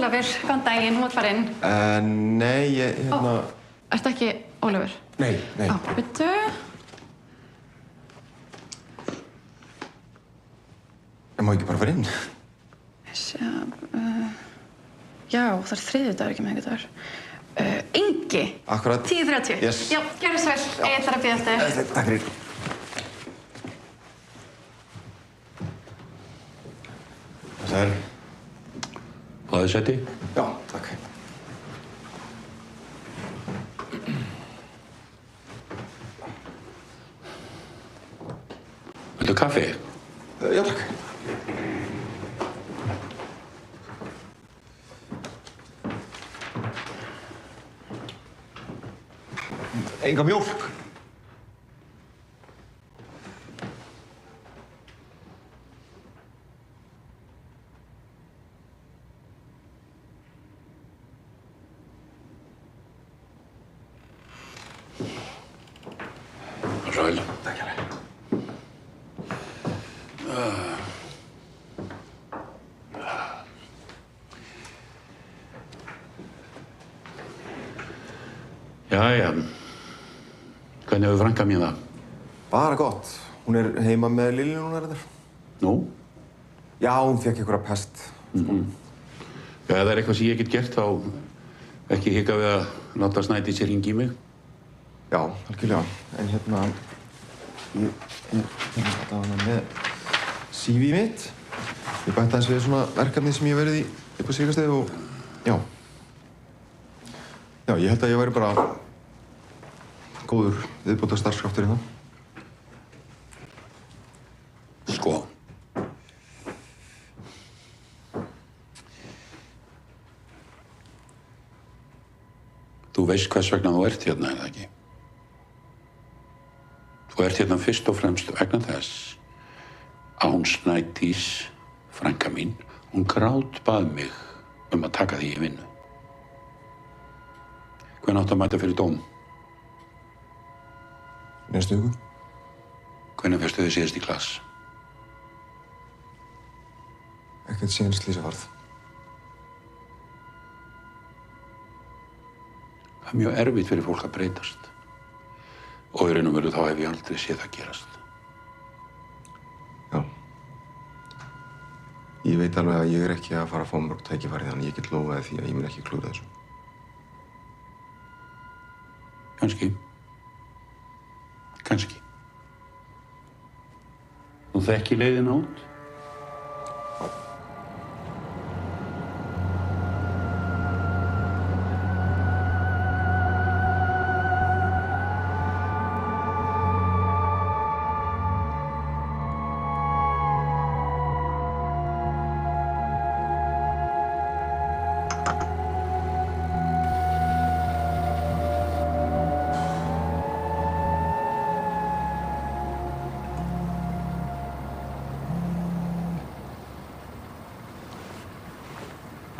Ólafur, góðan daginn, þú mátt fara inn. Nei, ég, Ertu ekki Ólafur? Nei. Bíddu. Ég má ekki bara fara inn. Já, það þriðjudagur, ekki miðvikudagur. Ingi. Akkúrat. 10:30. Yes. Já, gjörðu svo vel. Ég þarf að bíða eftir. Takk fyrir. Sæl. Fáðu sæti? Já, takk. Viltu kaffi? Já, takk. Enga mjólk. Sæl. Takk hérlega. Jæja. Hvernig hefur frænka mín það? Bara gott. Hún er heima með Lilju núna reyndar. Nú? Já, hún fékk einhverja pest. Já, ef það er eitthvað sem ég get gert, þá ekki hika við að láta Snædísi hringi í mig. Já, algjörlega. En ég er allavega með CV mitt. Ég bætti aðeins við svona verkefni sem ég hef verið í upp á síðkastið og já. Já, ég held að ég væri bara góður viðbótar starfskraftur hérna. Sko. Þú veist hvers vegna þú ert hérna, er það ekki? Þú ert hérna fyrst og fremst vegna þess að hún Snædís, frænka mín, hún grátbað mig að taka þig í vinnu. Hvenær áttu að mæta fyrir dóm? Næstu viku. Hvenær fyrstu þið síðast í klass? Ekkert síðan slysavarð. Það er mjög erfitt fyrir fólk að breytast. Og í raun og veru þá hef ég aldrei séð það gerast. Já. Ég veit alveg að ég er ekki að fara að fá mörg tækifæri þannig ég get lofaði því að ég mun ekki klúra þessu. Kannski. Kannski. Þú þekki leiðina út?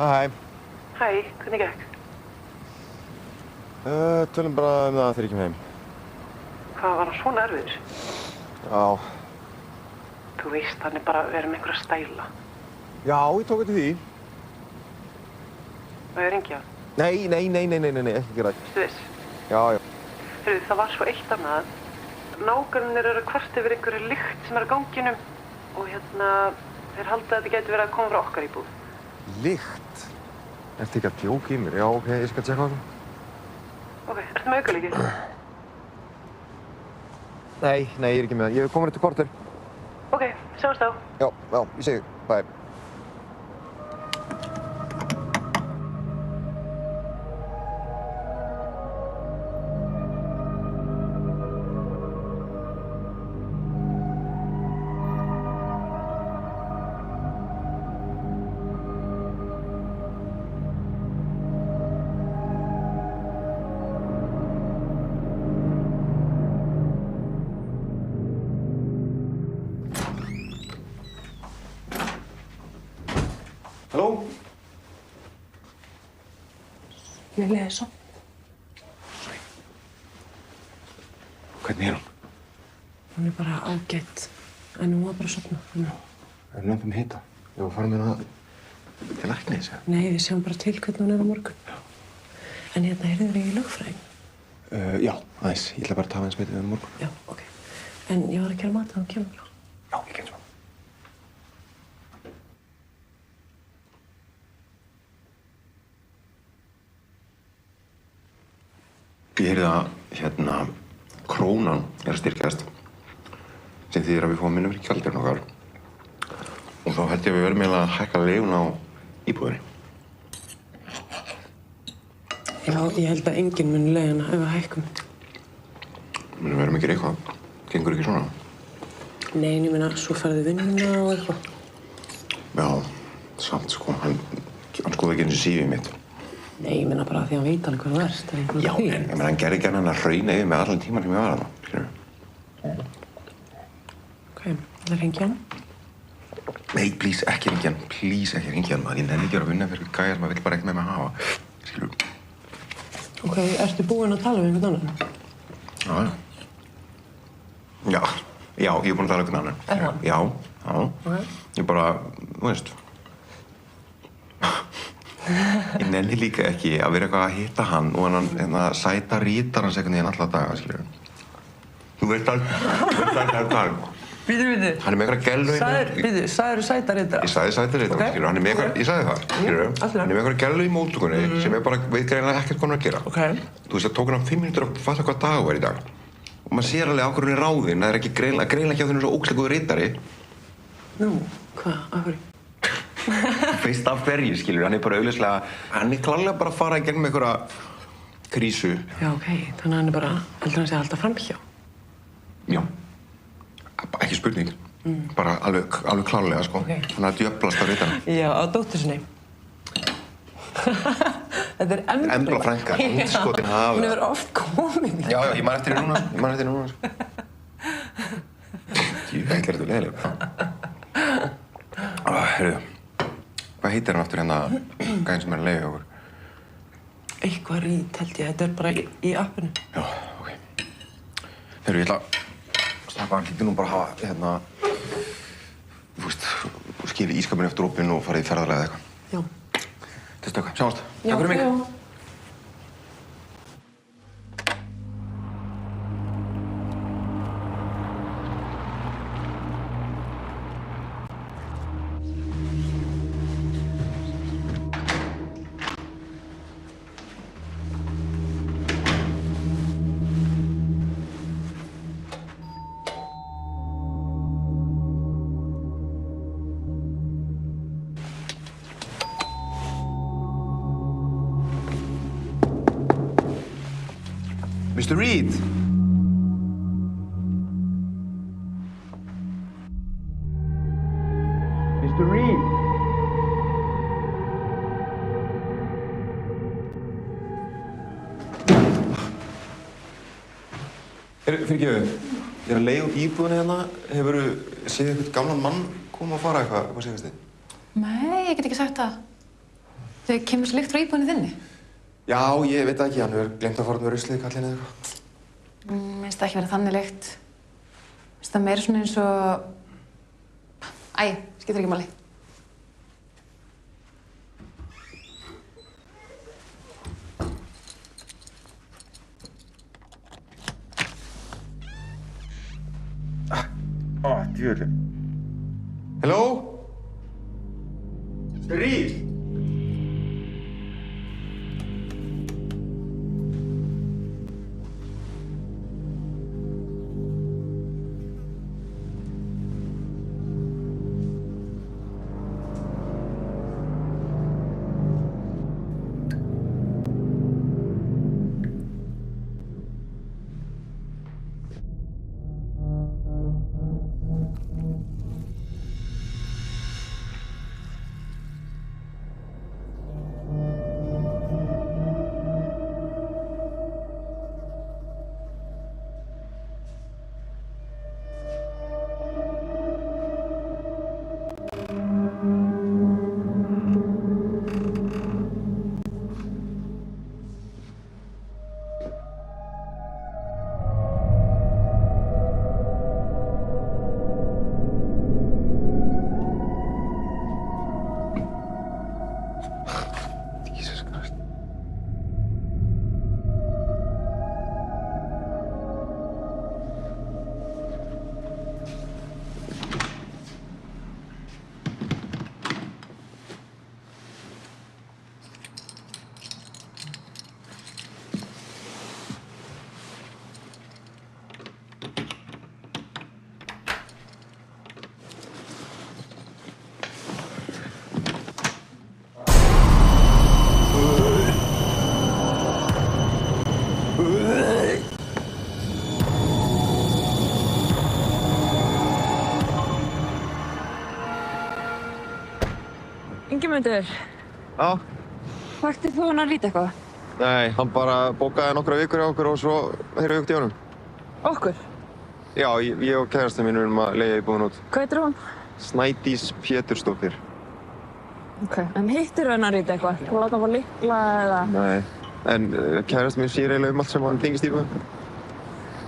Hæ. Hæ, hvernig gekk? Tölum bara það þegar ég kem heim. Hvað var hann svona erfiður? Já. Þú veist, hann er bara verið með einhverja stæla. Já, ég tók eftir því. Má ég ringja? Nei, ekki gera það. Veistu viss? Já. Heyrðu, það var svo eitt annað. Nágrannir eru kvart yfir einhverju lykt sem er á ganginum og þeir halda að þetta geti verið að koma frá okkar íbúð. Lykt? Ertu ekki að djóka í mér? Já, ok, ég skal tjekka á það. Ok, ertu með aukalíki? Nei, ég er ekki með það. Ég er komin eftir korter. Ok, sjáumst þá. Já, ég segi, bye. Halló? Lilja er sofnuð. Hvernig er hún? Hún er bara ágætt, en hún var bara sofnuð. Er hún nefnum hita? Já, fara með hana til læknis, ja? Nei, við sjáum bara til hvernig hún er á morgun. Já. En hérna, heyrðu þér í lögfræðing? Já, aðeins. Ég ætla bara að tafa eins betur við morgun. Já, ok. En ég var að gera mat að hún kemur. Já, ég kem svo. Ég heyrði að, krónan er að styrkjast, sem þýðir að við fáum minna fyrir gjaldurinn okkar. Og þá held ég að við verðum eiginlega að hækka leiguna á íbúðinni. Já, ég held að enginn muni leiguna ef við hækkum. Við verðum ekki eitthvað. Gengur ekki svona? Nei, ég meina, svo ferði vinnuna og eitthvað. Já, samt sko. Hann skoði ekki eins og CV mitt. Nei, ég meina bara því að hann veit alveg hvað þú ert. Já, en ég meina, hann gerði ekki hann að hrauna yfir með allan tíman sem ég var þarna, skilurðu. Ok, það hringi hann. Nei, please, ekki hringi hann. Please, ekki hringi hann, maður. Ég nenni ekki að vinna fyrir gæjar sem maður vill bara ekki með mig hafa. Skilurðu. Ok, ertu búinn að tala við einhvern annan? Já, ég er búinn að tala um einhvern annan. Er það? Já. Ok. Ég bara, þú veist. Ég nenni líka ekki að vera eitthvað að hitta hann og hann sæta rítar hans einhvern veginn alla daga, skilurðu. Þú veist allt. Bíddu. Hann er með eitthvað gælu Sagðirðu sæta ritara? Ég sagði sæta ritara, Ok. skilurðu. Hann er með eitthvað, ég sagði það, skilurðu. allt í lagi. Hann er með eitthvað gælu í móttökunni sem er bara, veit greinilega ekkert hvað hann er að gera. Ok. Þú veist, það tók hann 5 mínútur að fatta hvað dagur er í dag. Og maður sér alveg á hverju hann er ráðinn, það er ekki greinilega ekki á þennan svo ógeðslega góður ritari. Nú, hvað? Af hverju? Veist af hverju, skilurðu. Hann er bara augljóslega, hann er klárlega bara að fara í gegnum einhverja krísu. Já, ok. Þannig að hann er bara, heldur hann sé að halda framhjá? Já. Ekki spurning. Bara alveg klárlega, sko. Ok. Hann er að djöflast á ritara. Já, á dóttur sinni. Þetta er Embla frænka, andskotin hafa. Hún hefur oft komið. Já, ég man eftir henni núna, sko. Jú, það er þetta leiðilega. Heyrðu, hvað heitir hann aftur hérna, gæðin sem er að leiða okkur? Eitthvað rít, held ég. Þetta er bara í appinu. Já, ok. Heyrðu, ég ætla að slappa hann, hlýtur nú bara að hafa, hérna, þú veist, skilja ískapinu eftir opinn og farið í ferðalega eða eitthvað. Já. Til stökka, sjáumst. Já, Takk fyrir mig. já. Mr. Reed! Mr. Reed! Fyrirgeðu, ég er að leiða út íbúðinni hérna. Hefurðu séð einhvern gamlan mann koma að fara eitthvað síðast þið? Nei, ég get ekki sagt það. Þau kemur svo lykt frá íbúðinni þinni. Já, ég veit það ekki. Hann hefur glemt að fara með ruslið kallinn eða eitthvað. Minnst það ekki vera þannig lykt. Minnst það meira svona eins og... Æ, skiptir ekki máli. Djöfullinn. Hello? Mr. Reed? Ingimundur, Já. vaktið þú hann að rýta eitthvað? Nei, hann bara bókaði nokkra vikur hjá okkur og svo þeirra aukt í honum. Okkur? Já, ég og kærasta mín erum að leigja íbúðin út. Hvað heitir hún? Snædís Pétursdóttir. Ok, en hittir hann að rýta eitthvað? Þú láta hann fá lykla eða? Nei, en kærasta mín sér eiginlega allt sem hann tengist íbúðin.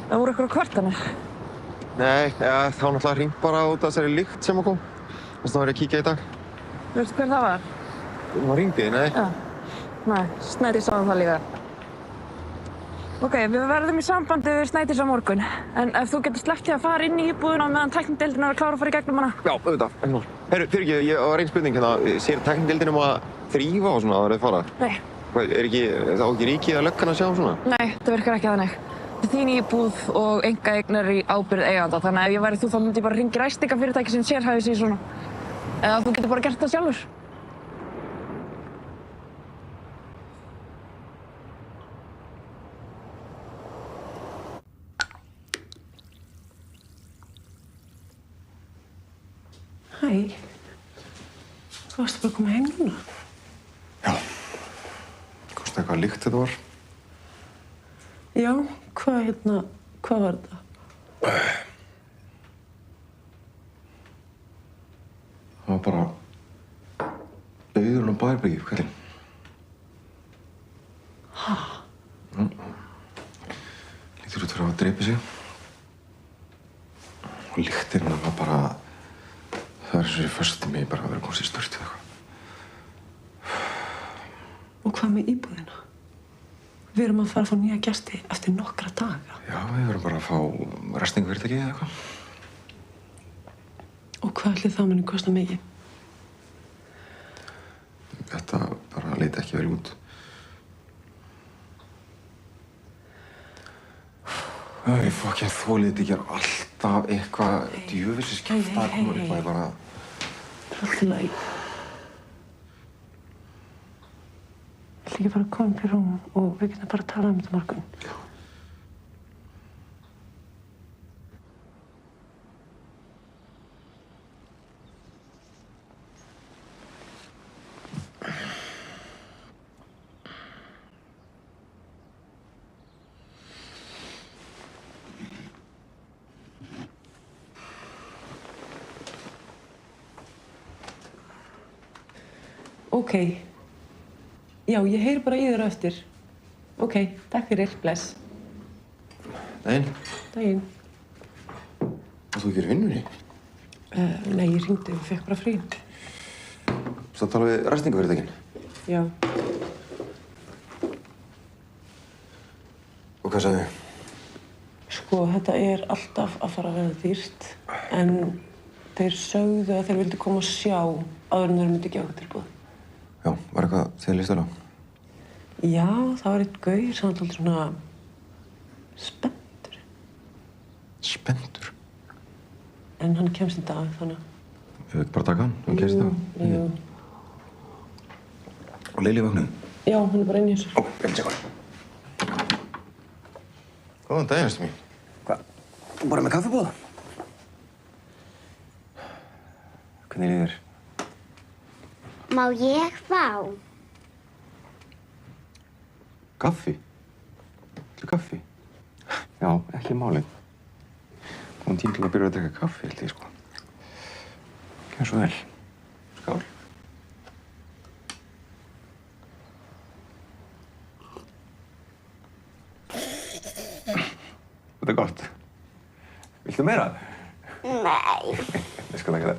Það voru eitthvað kvartanir? Nei, þá náttúrulega hringt bara út af þessari lykt sem kom. Þess vegna var ég að kíkja í dag. Veistu hver það var? Hún hringdi, nei. Já. Nei, Snædís sá það líka. Ok, við verðum í sambandi við Snædís á morgun. En ef þú getur sleppt í að fara inn í íbúðina meðan tæknideildin er að klára að fara í gegnum hana. Já, auðvitað, ekki mál. Herru, fyrirgefðu, ég var einn spurning hérna. Sér tæknideildin að þrífa og svona áður þið fara? Nei. Hvað, þá ekki ríkið að löggan að sjá svona? Nei, það virkar ekki þannig. Þetta er þín íbúð og einkaeign er í ábyrgð eiganda. Þannig að ef ég væri þú þá myndi ég bara hringja í ræstingafyrirtæki sem sérhæfir sig í svona. Eða þú getur bara gert það sjálfur. Hæ. Þú varst bara að koma heim núna? Já. Kosti eitthvað líkt þetta var? Já, hvað var þetta? Það var bara auðurinn á bærbyggi, kallinn. Hæ? Lítur út fyrir að hafa drepið sig. Og lyktin var bara... Það var eins og ég fösti mig bara að vera komst í sturtu eða eitthvað. Og hvað með íbúðina? Við erum að fara að fá nýja gesti eftir nokkra daga. Já, við verðum bara að fá restingafyrirtæki eða eitthvað. Og hvað ætli það muni kosta mikið? Þetta bara leit ekki vel út. Ég fokkið þólið þetta ekki alltaf eitthvað djöfisins kæft að koma upp að ég bara... Það er alltaf læg. Ég ætla ekki bara að koma upp í rúm og við getum bara að tala um þetta morgun. Já. Ok. Já, ég heyri bara í þér á eftir. Ok, takk fyrir. Bless. Daginn. Daginn. Og þú gerir vinnunni? Nei, ég hringdi og fekk bara frí. Svo tala við restingafyrirtækin? Já. Og hvað sagði þið? Sko, þetta er alltaf að fara að verða dýrt. En þeir sögðu að þeir vildu koma og sjá áður en þeir myndi ekki okkur tilbúð. Já, var eitthvað þið líst vel á? Já, það var einn gaur sem var alltaf svona spenntur. Spenntur? En hann kemst í dag, þannig. Við veitum bara að taka hann, hann kemst í dag. Jú. Og Lili vaknaði? Já, hún er bara inn í þessu. Ó, ég vil sjá hann. Góðan daginn, Ester mín. Hvað? Bara með kaffibóða? Hvernig líður þér? Má ég fá? Kaffi? Viltu kaffi? Já, ekki málið. Góðan tíma til að byrja að drekka kaffi, held ég, sko. Gjör svo vel. Skál. Þetta er gott. Viltu meira? Nei. Ég skal taka það.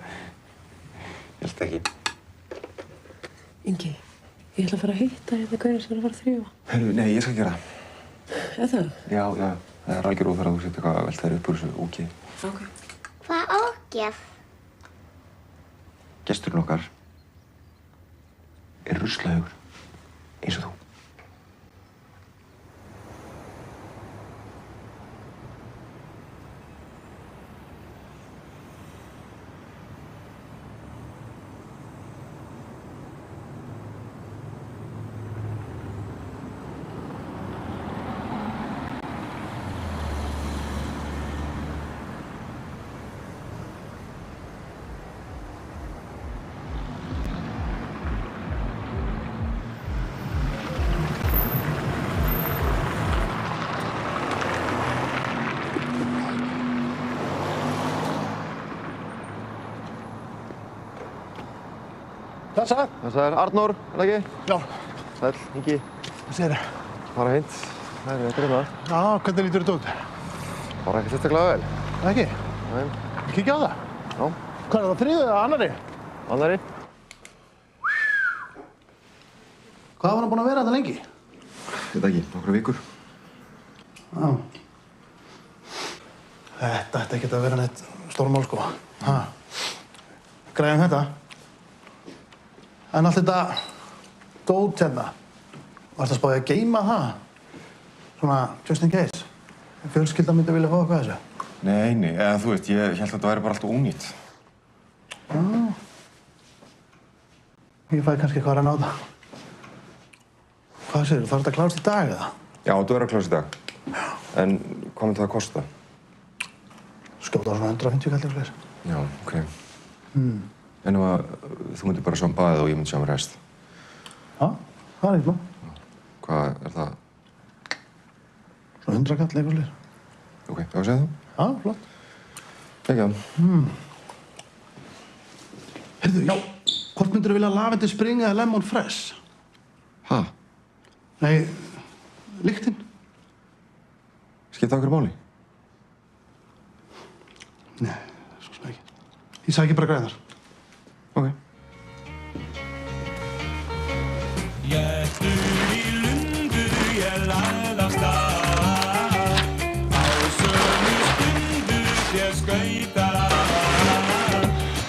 Ég held ekki. Ingi, ég ætla að fara að hitta hérna gaurinn sem er að fara að þrífa. Herru, nei, ég skal gera það. Er það? Já, já. Það er algjör óþarf að þú setja eitthvað að velta þér upp úr þessu ógeði. Ok. Hvað ógjöf? Gesturinn okkar er ruslahaugur, eins og þú. Blessaður. Blessaður. Arnór, er það ekki? Já. Sæll, Ingi. Hvað segirðu? Bara hreint. Það er hérna. Já, hvernig lítur þetta út? Bara ekkert sérstaklega vel. Það ekki? Nei. Kíkja á það. Já. Hvað er það, þriðju eða annarri? Annarri. Hvað var hann búinn að vera þetta lengi? Veit ekki, nokkra vikur. Já. Þetta ætti ekkert að vera neitt stórmál, sko. Ha. Græðum þetta. En allt þetta dót hérna, varstu að spáði að geyma það? Svona, just in case. Fjölskyldan myndi vilja fá eitthvað þessu. Nei, eða þú veist, ég held að þetta væri bara alltaf ónýtt. Já. Ég fæ kannski eitthvað að renna á það. Hvað segirðu, þarf þetta að klárast í dag eða? Já, þetta verður að klárast í dag. Já. En hvað myndi það að kosta? Skjóta á svona 150 kallir og sliðis. Já, ok. En ef að þú myndir bara sjá um baðið og ég myndi sjá um rest. Já, það er eitthvað. Hvað er það? Svona 100 kall eitthvað sliðis. Ok, hvað segir þú? Já, flott. Ekki að. Heyrðu, já, hvort myndirðu vilja lavendel spring eða lemon fresh? Ha? Nei, lyktin. Skipta okkur máli? Nei, svo sem ekki. Ég sæki bara græðar. Ok. Jettur í lundu ég lagði af stað. Á sömu stundu ég skauta.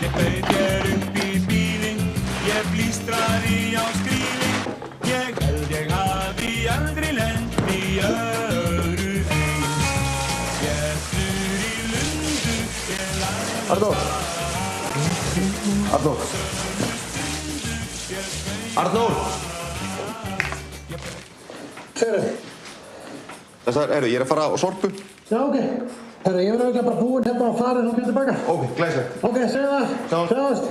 Ég bauð þér upp í bílinn, ég blístraði á skrílinn. Ég held ég hafi aldrei lent í öðru eins. Jettur í lundu ég lagði af Arnór. Arnór. Arnór! Segðu. Ég er að fara á Sorpu. Já, ok. Herra, ég verður bara búinn hérna og farin og kemur tilbaka. Ok, glæsilegt. Ok, segðu það. Sjáumst.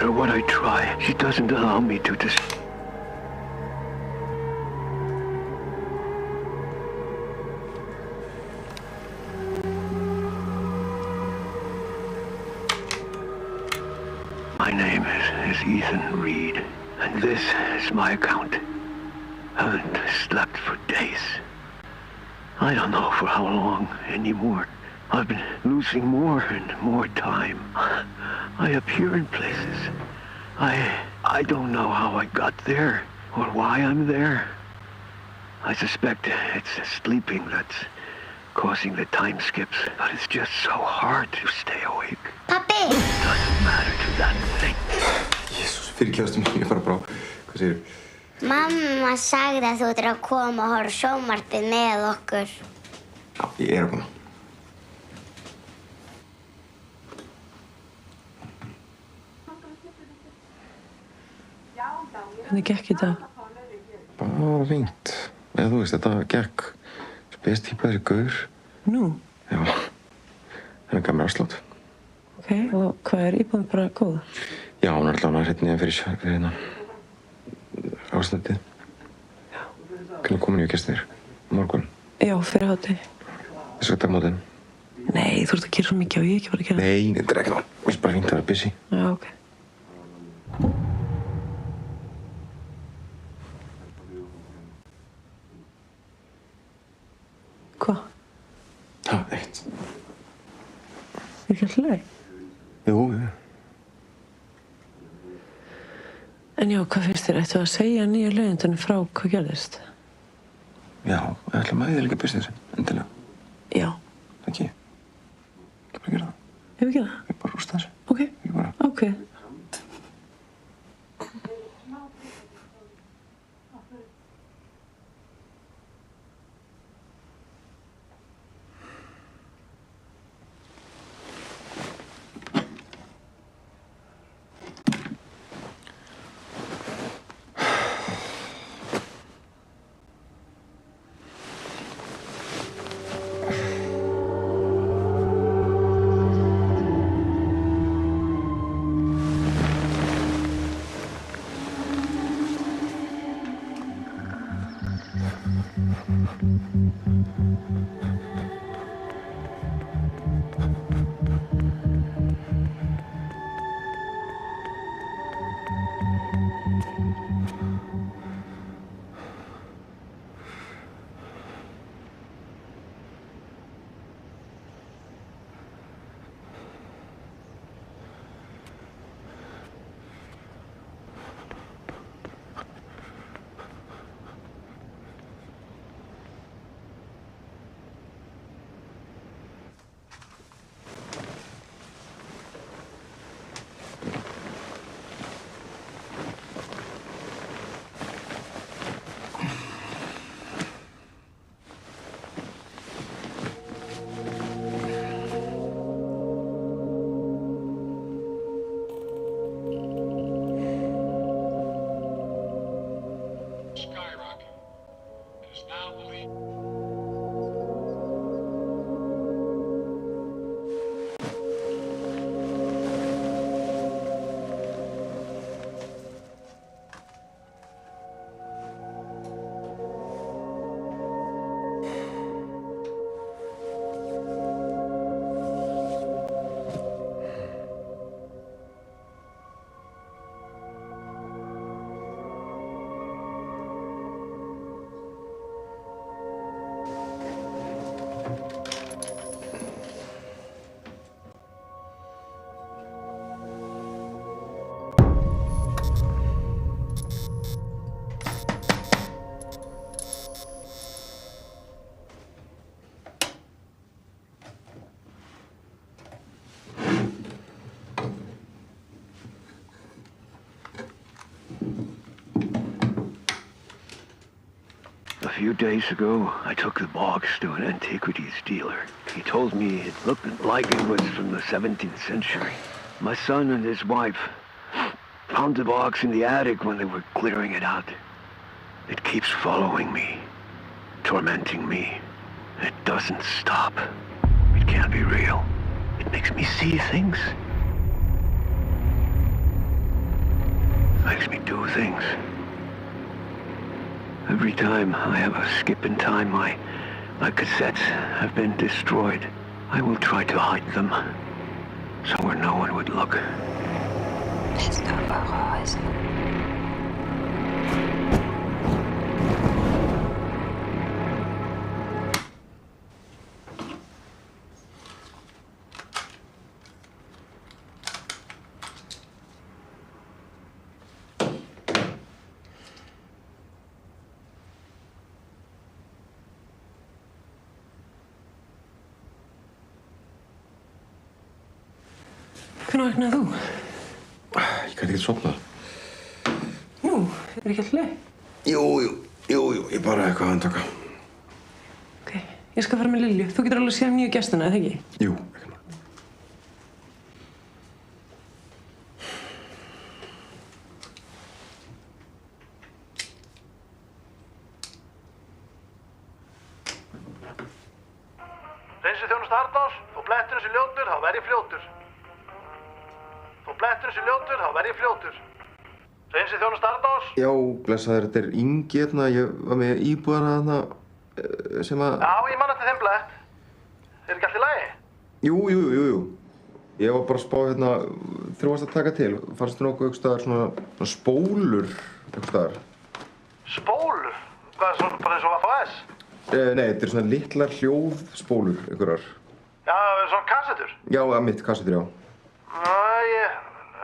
matter what I try, she doesn't allow me to My name is Ethan Reed, and this is my account. Haven't slept for days. I don't know for how long anymore. I've been losing more and more time. I appear in places. I don't know how I got there or why I'm there. I suspect it's sleeping that's causing the time skips, but it's just so hard to stay awake. Pappi! It doesn't matter to that thing. Jesús, fyrirgefstu mér, ég bara brá. Hvað segirðu? Mamma sagði að þú ættir að koma og horfa á sjónvarpið með okkur. Já, ég er að koma. Hvernig gekk í dag? Bara fínt. Eða þú veist, þetta gekk spes típa þessi gaur. Nú? Já. Það gaf mér afslátt. Ok, og hvað er íbúðin bara góð? Já, hún er allavega hreinn niðan fyrir hérna ástandið. Já. Hvernig komin ég gestir? Morgun? Já, fyrir hádegi. Þessu dagmótin? Nei, þú ert að gera svo mikið og ég ekki bara að gera það. Nei, þetta er ekki það. Mér finnst bara fínt að vera busy. Já, ok. Hvað? Það, ekkert. Er ekki alltaf leið? Jú, jú. En já, hvað finnst þér? Ættu að segja nýja leiðindunum frá hvað gerðist? Já, ég ætla að mæði líka business, endilega. Já. Ekki. Ég bara gera það. Hefur ekki það? Ég bara rústa þessu. Ok. Ég bara... Ok. A few days ago, I took the box to an antiquities dealer. He told me it looked like it was from the 17th century. My son and his wife found the box in the attic when they were clearing it out. It keeps following me, tormenting me. It doesn't stop. It can't be real. It makes me see things. makes me do things. Every time I have a skip in time, my cassettes have been destroyed. I will try to hide them, somewhere no one would look. Laisse ta parole. Hvenær vaknaði þú? Ég gæti ekki sofnað. Nú, ekki allt leið? Jú, ég bara eitthvað að handtaka. Ok, ég skal fara með Lilju. Þú getur alveg séð nýju gestina, eða ekki? Jú, ekki mál. Hreinsiþjónusta Arnórs, þú blettur þessi ljótur, þá verð ég fljótur. Þú blettur þessi ljótur, þá verð ég fljótur. Hreinsiþjónusta Arnórs. Já, blessaður, þetta er Ingi hérna. Ég var með íbúðana þarna sem að... Já, ég man eftir þeim blett. Er ekki allt í lagi? Jú. Ég var bara að spá hérna, þegar þú varst að taka til, fannst þú nokkuð einhvers staðar svona spólur einhvers staðar? Spólur? Hvað er svona bara eins og FOS? Nei, þetta er svona litlar hljóðspólur, einhverjar. Já, svona kassettur? Já, mitt kassettur, já.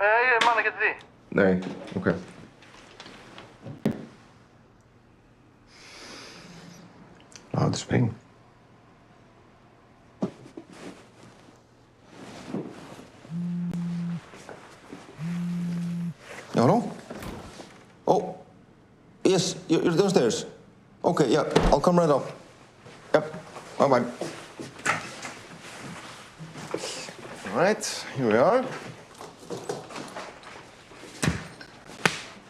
Ég man ekki eftir því. Nei, ok. Þetta er speng. Hello? Oh, yes, you're downstairs. Okay, yeah, I'll come right up. Yep, bye-bye. All right, here we are.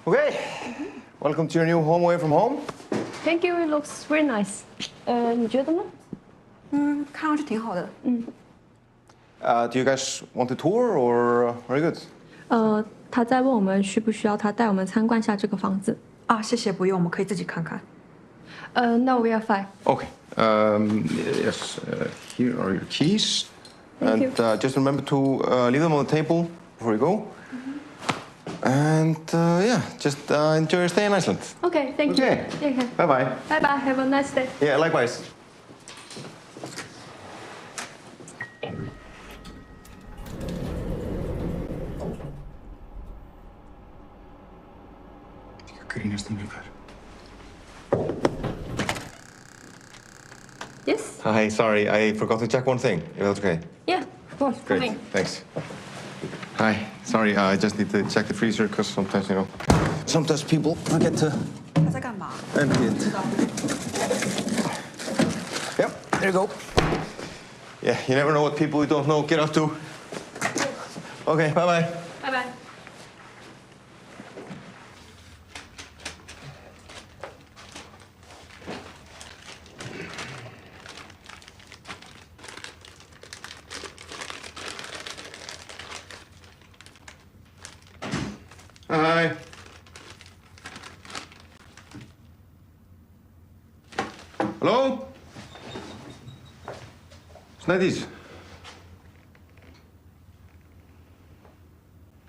Okay, welcome to your new home away from home. Thank you, it looks very nice. 你觉得呢？看上去挺好的。Do you guys want a tour or are you good? 他在问我们需不需要他带我们参观一下这个房子。啊，谢谢，不用，我们可以自己看看。No, we are fine. Okay. Yes, here are your keys. Thank And just remember to leave them on the table before you go. And yeah, just enjoy your stay in Iceland. Okay, thank you. Okay. Bye-bye. Bye-bye, have a nice day. Yeah, likewise. Grínast mér hver. Yes? Hi, sorry, I forgot to check one thing, if that's okay. Yeah, of course. Great, thanks. Hi, sorry, I just need to check the freezer because sometimes, you know, sometimes people forget to... 他在干嘛？ empty it. Yep, there you go. Yeah, you never know what people you don't know get up to. Okay, bye-bye. Bye-bye. Hi. Hello? Snædís.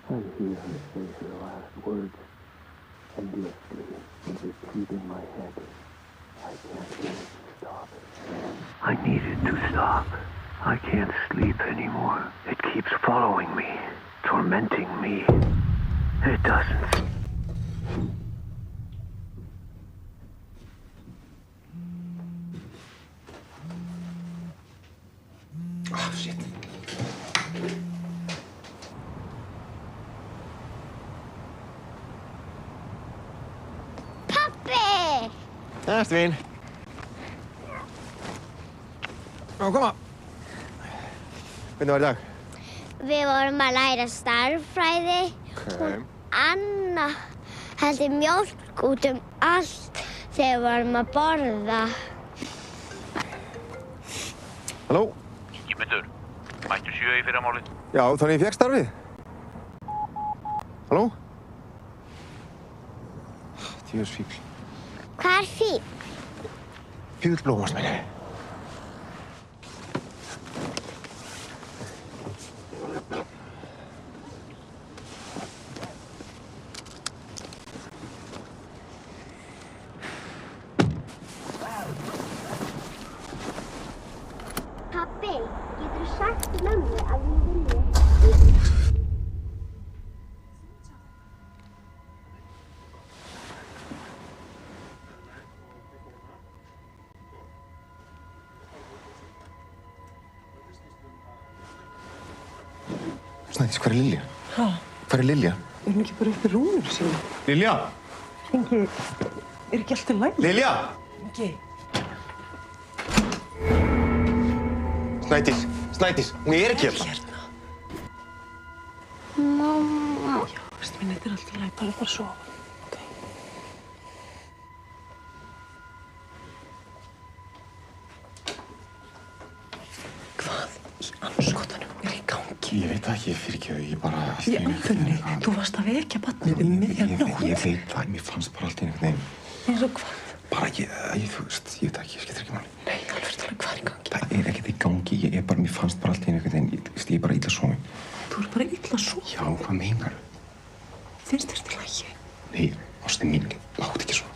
I hear her say her last words endlessly and repeat in my head. I can't get it to stop. I need it to stop. I can't sleep anymore. It keeps following me, tormenting me. It doesn't. Oh, shit. Pappi! Ástin. Koma. Hvernig var í dag? Við vorum að læra stærðfræði. Hún Anna heldur mjólk út allt þegar við vorum að borða. Halló? Ingimundur, mættu 7 í fyrramálið? Já, þannig ég fékk starfið. Halló? Djöfis fífl. Hvað fífl? Fífl blómast, meina ég. Pabbi, geturðu sagt mömmu að við viljum? Snædís, hvar er Lilja? Hæ? Hvar er Lilja? Er hún ekki bara upp í rúminu sínu? Lilja! Ingi, er ekki allt í lagi? Lilja! Ingi. Snædís, Snædís, hún er ekki hérna. Mamma. Já, veist minn, þetta er allt í lagi, bara að sofa. Ég veit það ekki, ég fyrirgeðu, ég bara... Í alvörunni, þú varst að vekja barnið miðja nótt. Ég veit það, mér fannst bara allt í einhvern veginn. Eins og hvað? Bara þú veist, ég veit það ekki, ég skiptir ekki máli. Nei, alveg, hvað er í gangi? Það er ekkert í gangi, mér fannst bara allt í einhvern veginn, ég er bara illa sofin. Þú er bara illa sofin? Já, hvað meinar? Finnst þér til lagi? Nei, ástin mín, látt ekki svona.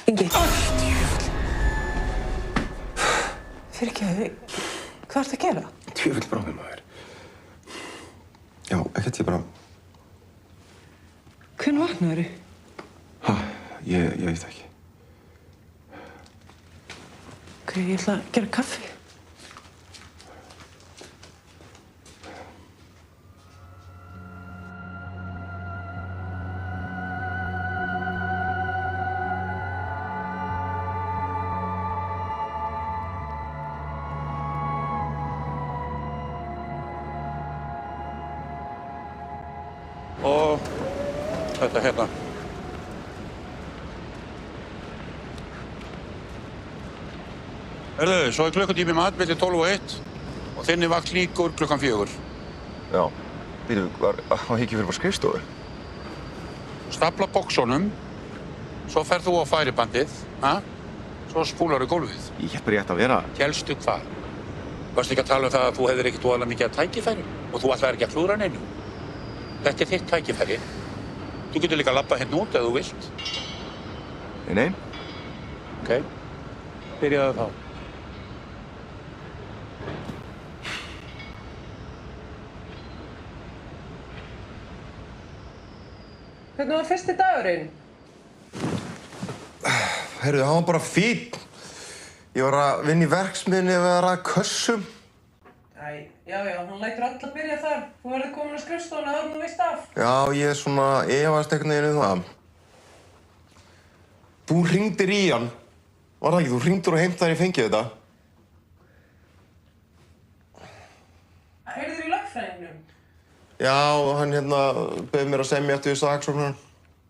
Ingi. Fyrirgeðu, hvað ertu að gera? Djöfull bráðum, maður. Já, ekkert, ég bara... Hvenær vaknaðirðu? Ég veit það ekki. Ok, ég ætla að gera kaffi. Og þetta hérna. Hörðu, svo er klukkutími mat milli 12 og 1 og þinni vakt líkur klukkan 4. Já, býtu, á ekki fyrir bara skrifstofu? Stapla boxunum, svo ferð þú á færibandið, svo spúlar þú gólfið. Ég held bara ég ætti að vera... Hélstu hvað? Varstu ekki að tala um það að þú hefðir ekkert voðalega mikið af tækifæri og þú ætlaðir ekki að klúðra neinu? Þetta er þitt tækifæri. Þú getur líka að labba hérna út ef þú vilt. Nei. Ok. Byrjaðu þá. Hvernig var fyrsti dagurinn? Heyrðu, hann var bara fínn. Ég var að vinna í verksmiðjunni við að raða kössum. Já, hann lætur alla byrja þar. Þú verður komin á skrifstofuna áður en þú veist af. Já, ég er svona efast einhvern veginn um það. Þú hringdir í hann. Var það ekki? Þú hringdir og heimtaðir ég fengið þetta. Heyrðir í lögfræðingnum? Já, hann bauð mér að semja eftir við saksóknarann.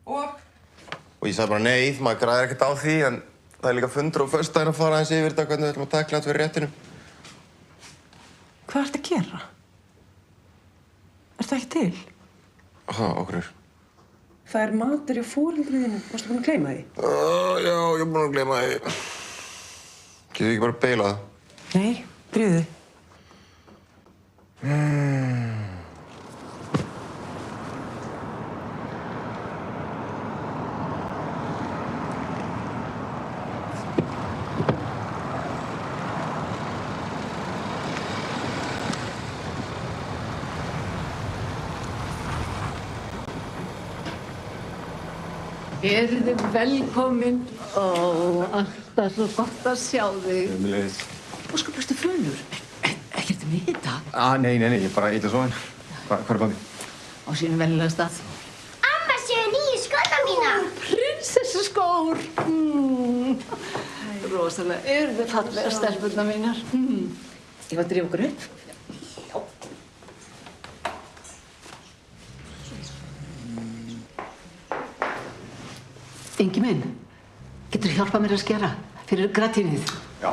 Og ég sagði bara nei, maður græðir ekkert á því, en það er líka fundur á föstudaginn að fara aðeins yfir þetta hvernig við ætlum að tækla þetta fyrir réttinu. Hvað ertu að gera? Ertu ekki til? Okkur. Það er matur hjá foreldriðinu. Varstu búinn að gleyma því? Já, ég er búinn að gleyma því. Getur þið ekki bara beilað það? Nei, drífðu þig. Eruð þið velkomin? Alltaf svo gott að sjá þig. Sömuleiðis. Og sko, bestu fönur. Ekkert um hita? Nei, ég er bara illa sofinn. Hvað er pabbi? Á sínum venjulega stað. Amma, séu nýju skóna mína. Prinsessuskór. Rosalega. Eruð þið fallega stelpurnar mínar? Ég var að drífa okkur upp. Ingi minn, getur þú hjálpað mér að skera fyrir gratínið? Já.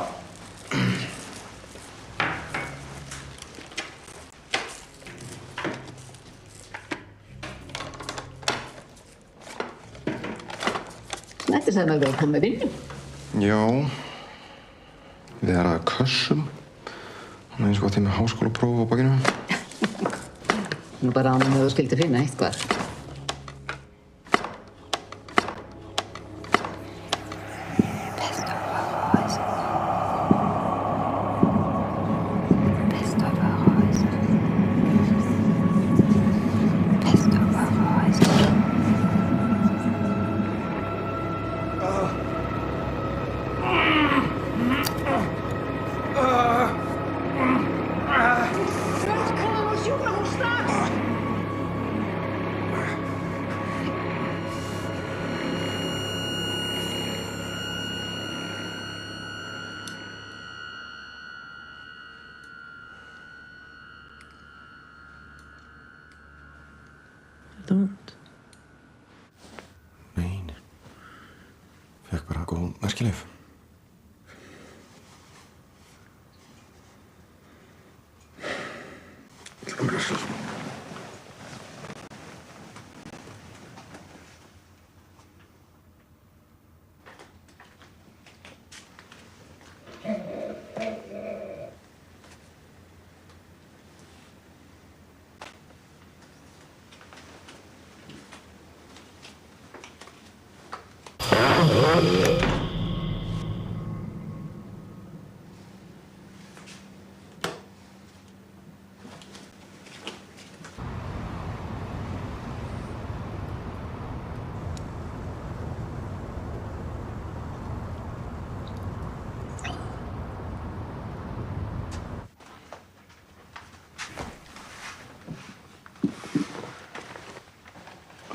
Þetta sagði mér velkomin með inn. Já. Við erum að kössum. Hann eins og að þeim með háskólapróf á bakinu. Nú bara ánum að þú skildi finna eitthvað. Þetta vond? Nei. Fekk bara góð merkilyf.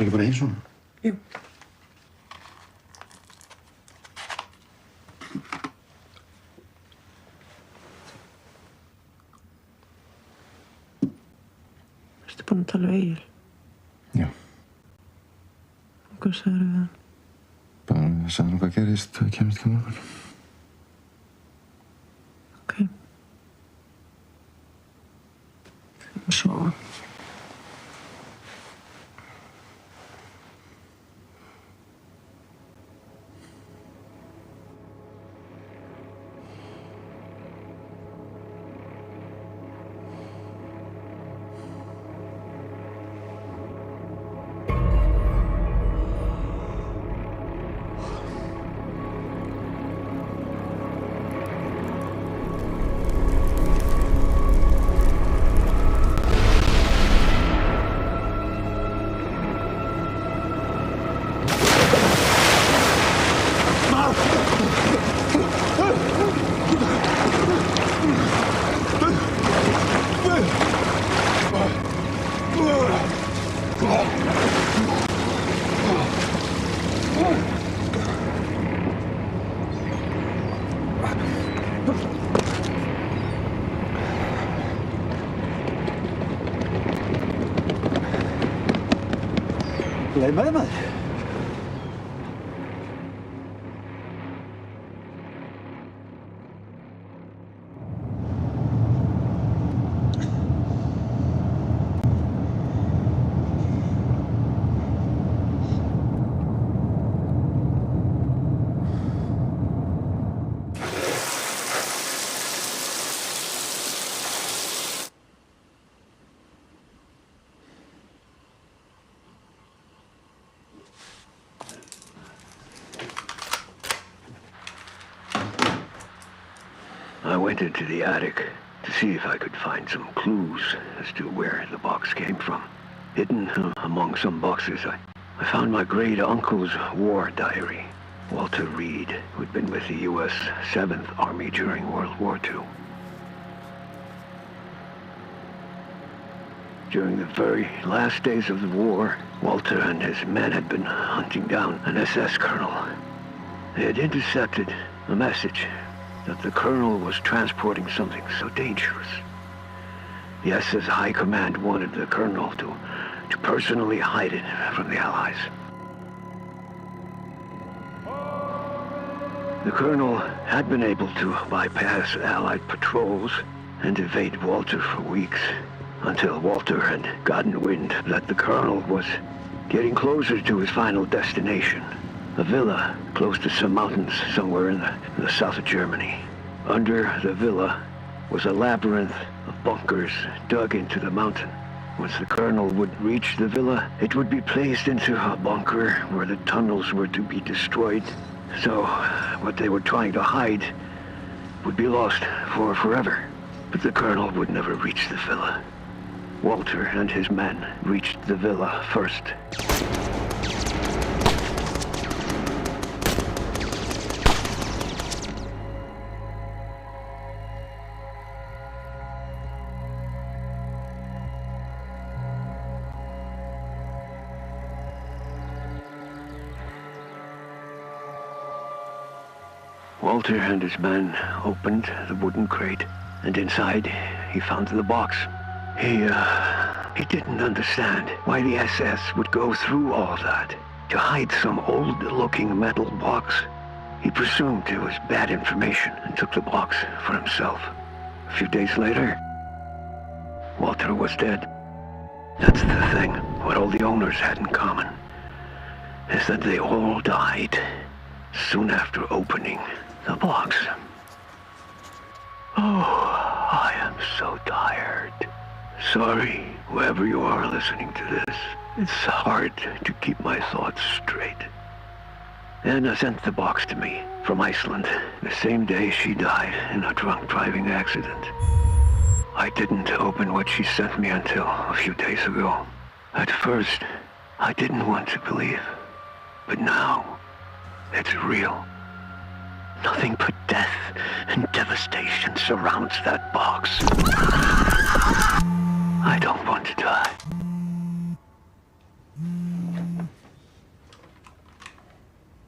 Var ekki bara eins svona? Jú. Ertu búinn að tala við Egil? Já. Hvað sagðirðu við hann? Bara sagði hann hvað gerist þegar kemst til morgun. Ok. Svo. Leið með maður. I went into the attic to see if I could find some clues as to where the box came from. Hidden among some boxes, I found my great uncle's war diary, Walter Reed, who'd been with the U.S. 7th Army during World War II. During the very last days of the war, Walter and his men had been hunting down an SS colonel. They had intercepted a message that the colonel was transporting something so dangerous. The SS High Command wanted the colonel to personally hide it from the Allies. The colonel had been able to bypass Allied patrols and evade Walter for weeks, until Walter had gotten wind that the colonel was getting closer to his final destination, a villa close to some mountains somewhere in the south of Germany. Under the villa was a labyrinth of bunkers dug into the mountain. Once the colonel would reach the villa, it would be placed into a bunker where the tunnels were to be destroyed. So what they were trying to hide would be lost for forever. But the colonel would never reach the villa. Walter and his men reached the villa first. Walter and his men opened the wooden crate, and inside he found the box. He didn't understand why the SS would go through all that to hide some old-looking metal box. He presumed it was bad information and took the box for himself. A few days later, Walter was dead. That's the thing. What all the owners had in common is that they all died soon after opening the box. Oh, I am so tired. Sorry, whoever you are listening to this. It's hard to keep my thoughts straight. Anna sent the box to me from Iceland the same day she died in a drunk driving accident. I didn't open what she sent me until a few days ago. At first, I didn't want to believe. But now, it's real. Nothing but death and devastation surrounds that box. I don't want to die.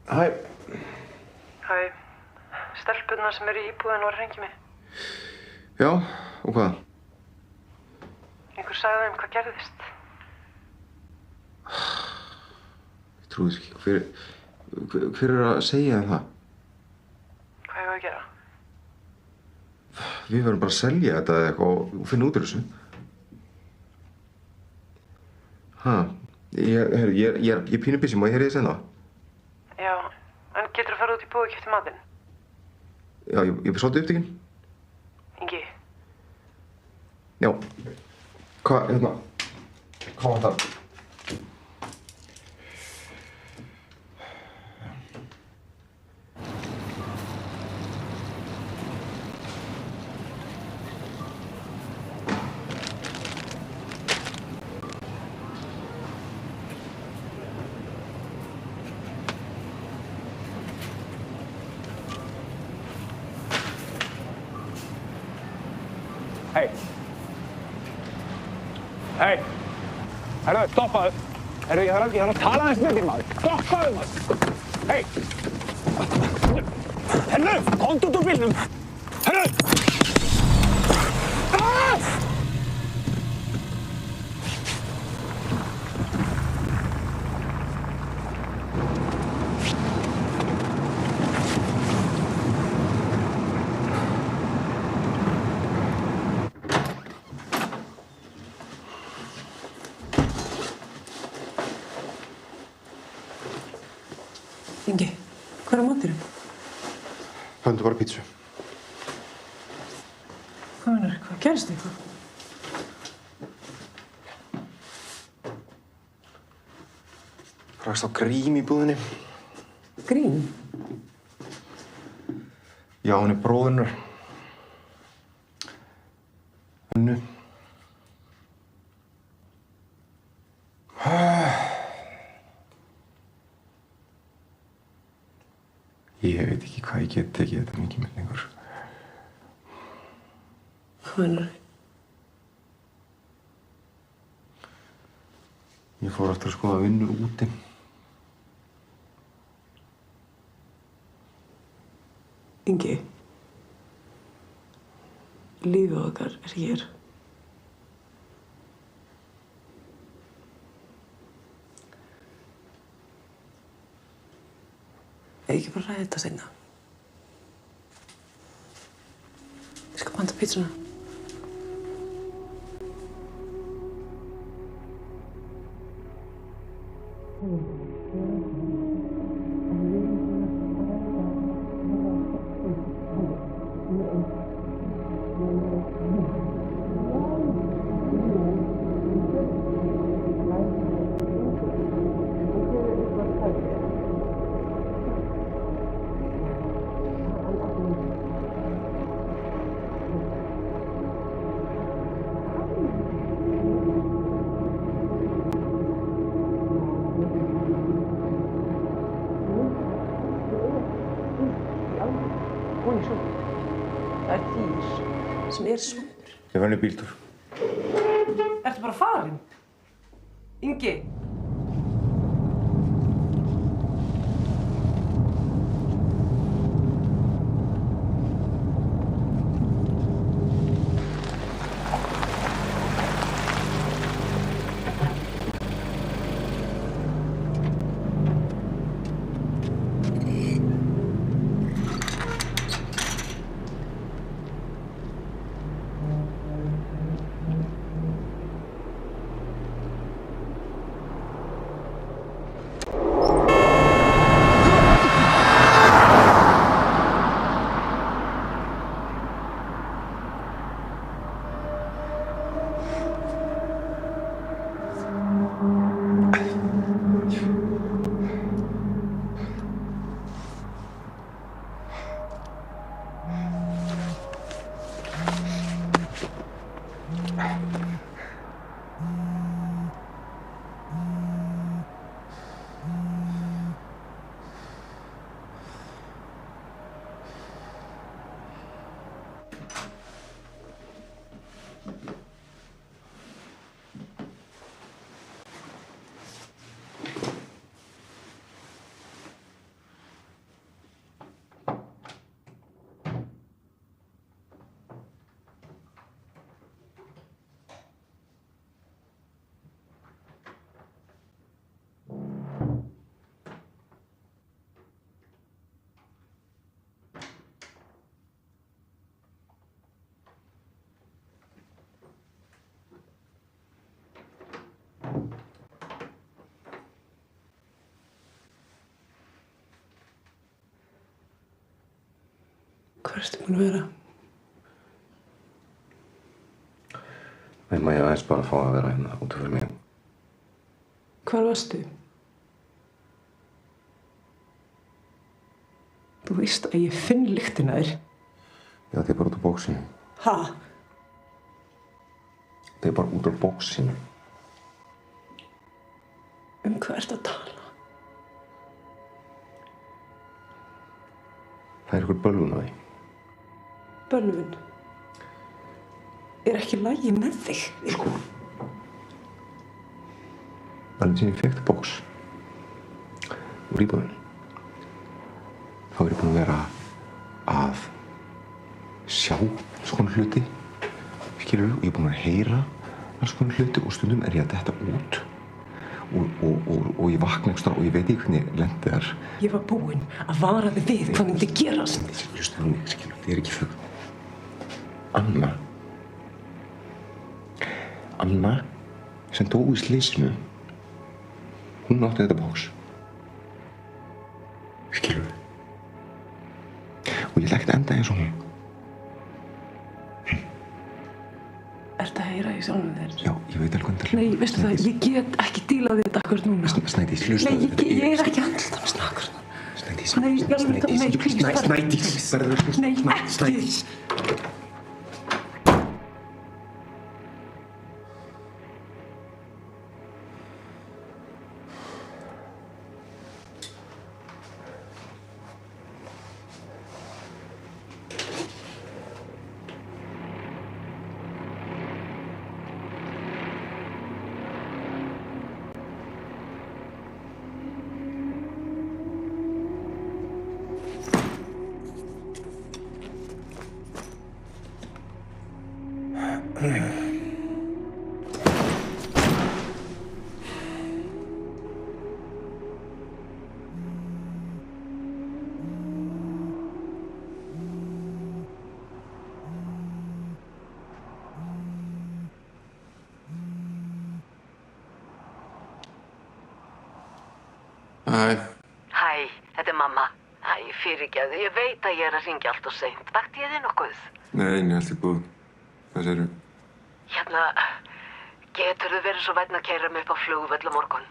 Hæ. Hæ. Stelpurnar sem eru í íbúðinu og hringja mig. Já, og hvað? Einhver sagði þeim hvað gerðist. Ég trúi þess ekki. Hver er að segja þeim það? Hvað hefur að gera? Við verðum bara að selja þetta eða eitthvað og finna út úr þessu. Ég pínu busy, má ég heyra þið senna? Já, en geturðu farið út í búð og keypt matinn? Já, ég er svolítið upptekinn. Ingi. Já. Hvað var það? Hei. Hei. Herru, stoppaðu. Herru, ég þarf að tala aðeins með þér, maður. Stoppaðu, maður. Hei. Herru, komdu út úr bílnum. Herru. Ingi, hvað er á maturinn? Pöntu bara pítsu. Hvað meinar, hvað gerist eitthvað? Rakst á Grím í búðinni. Grím? Já, hann er bróðunnar. Önnu. Ég veit ekki hvað ég get tekið þetta mikið með lengur. Hvað meinar? Ég fór aftur að skoða vinnur úti. Ingi, lífið okkar er hér. Ég ekki bara ræða þetta seinna. Ég skal panta pítsuna. Það er dýr sem er svampur. Ég venni bíltúr. Ertu bara farinn? Ingi? Hvað ertu búin að vera? Nei, ég aðeins bara að fá að vera hérna út fyrir mig. Hvar varstu? Þú veist að ég finn lyktina þér. Já, þetta er bara út á bóksinu. Ha? Þetta er bara út á bóksinu. Hvað ertu að tala? Það er ykkur bölvun á því. Bölvun? Er ekki lagi með þig? Sko. Valentín, ég fékk þetta bóks úr íbúðinni. Þá er ég búinn að vera að sjá svona hluti, skilurðu, og ég er búinn að heyra alls konar hluti og stundum er ég að detta út og ég vakna einhvers staðar og ég veit ekki hvernig ég lendi þar. Ég var búinn að vara þig við hvað myndi gerast. Hlusta á mig, skilurðu, þetta er ekki fögn. Anna sem dó í slysinu, hún átti þetta bóks. þetta eins og hún. Ertu að heyra í sjálfum þér? Já, ég veit alveg hvernig. Nei, veistu það, ég get ekki dílað við þetta akkur núna. Snædís, hlustaðu. Nei, ég er ekki að handla með snakkur. Snædís. Nei, please. Nei, ekki. Hæ. Hæ, þetta er mamma. Æ, fyrirgefðu, ég veit að ég er að hringja allt of seint. Vakti ég þig nokkuð? Nei, allt góð. Hvað segirðu? Hérna, geturðu verið svo vænn að keyra mig upp á flugvöll á morgun?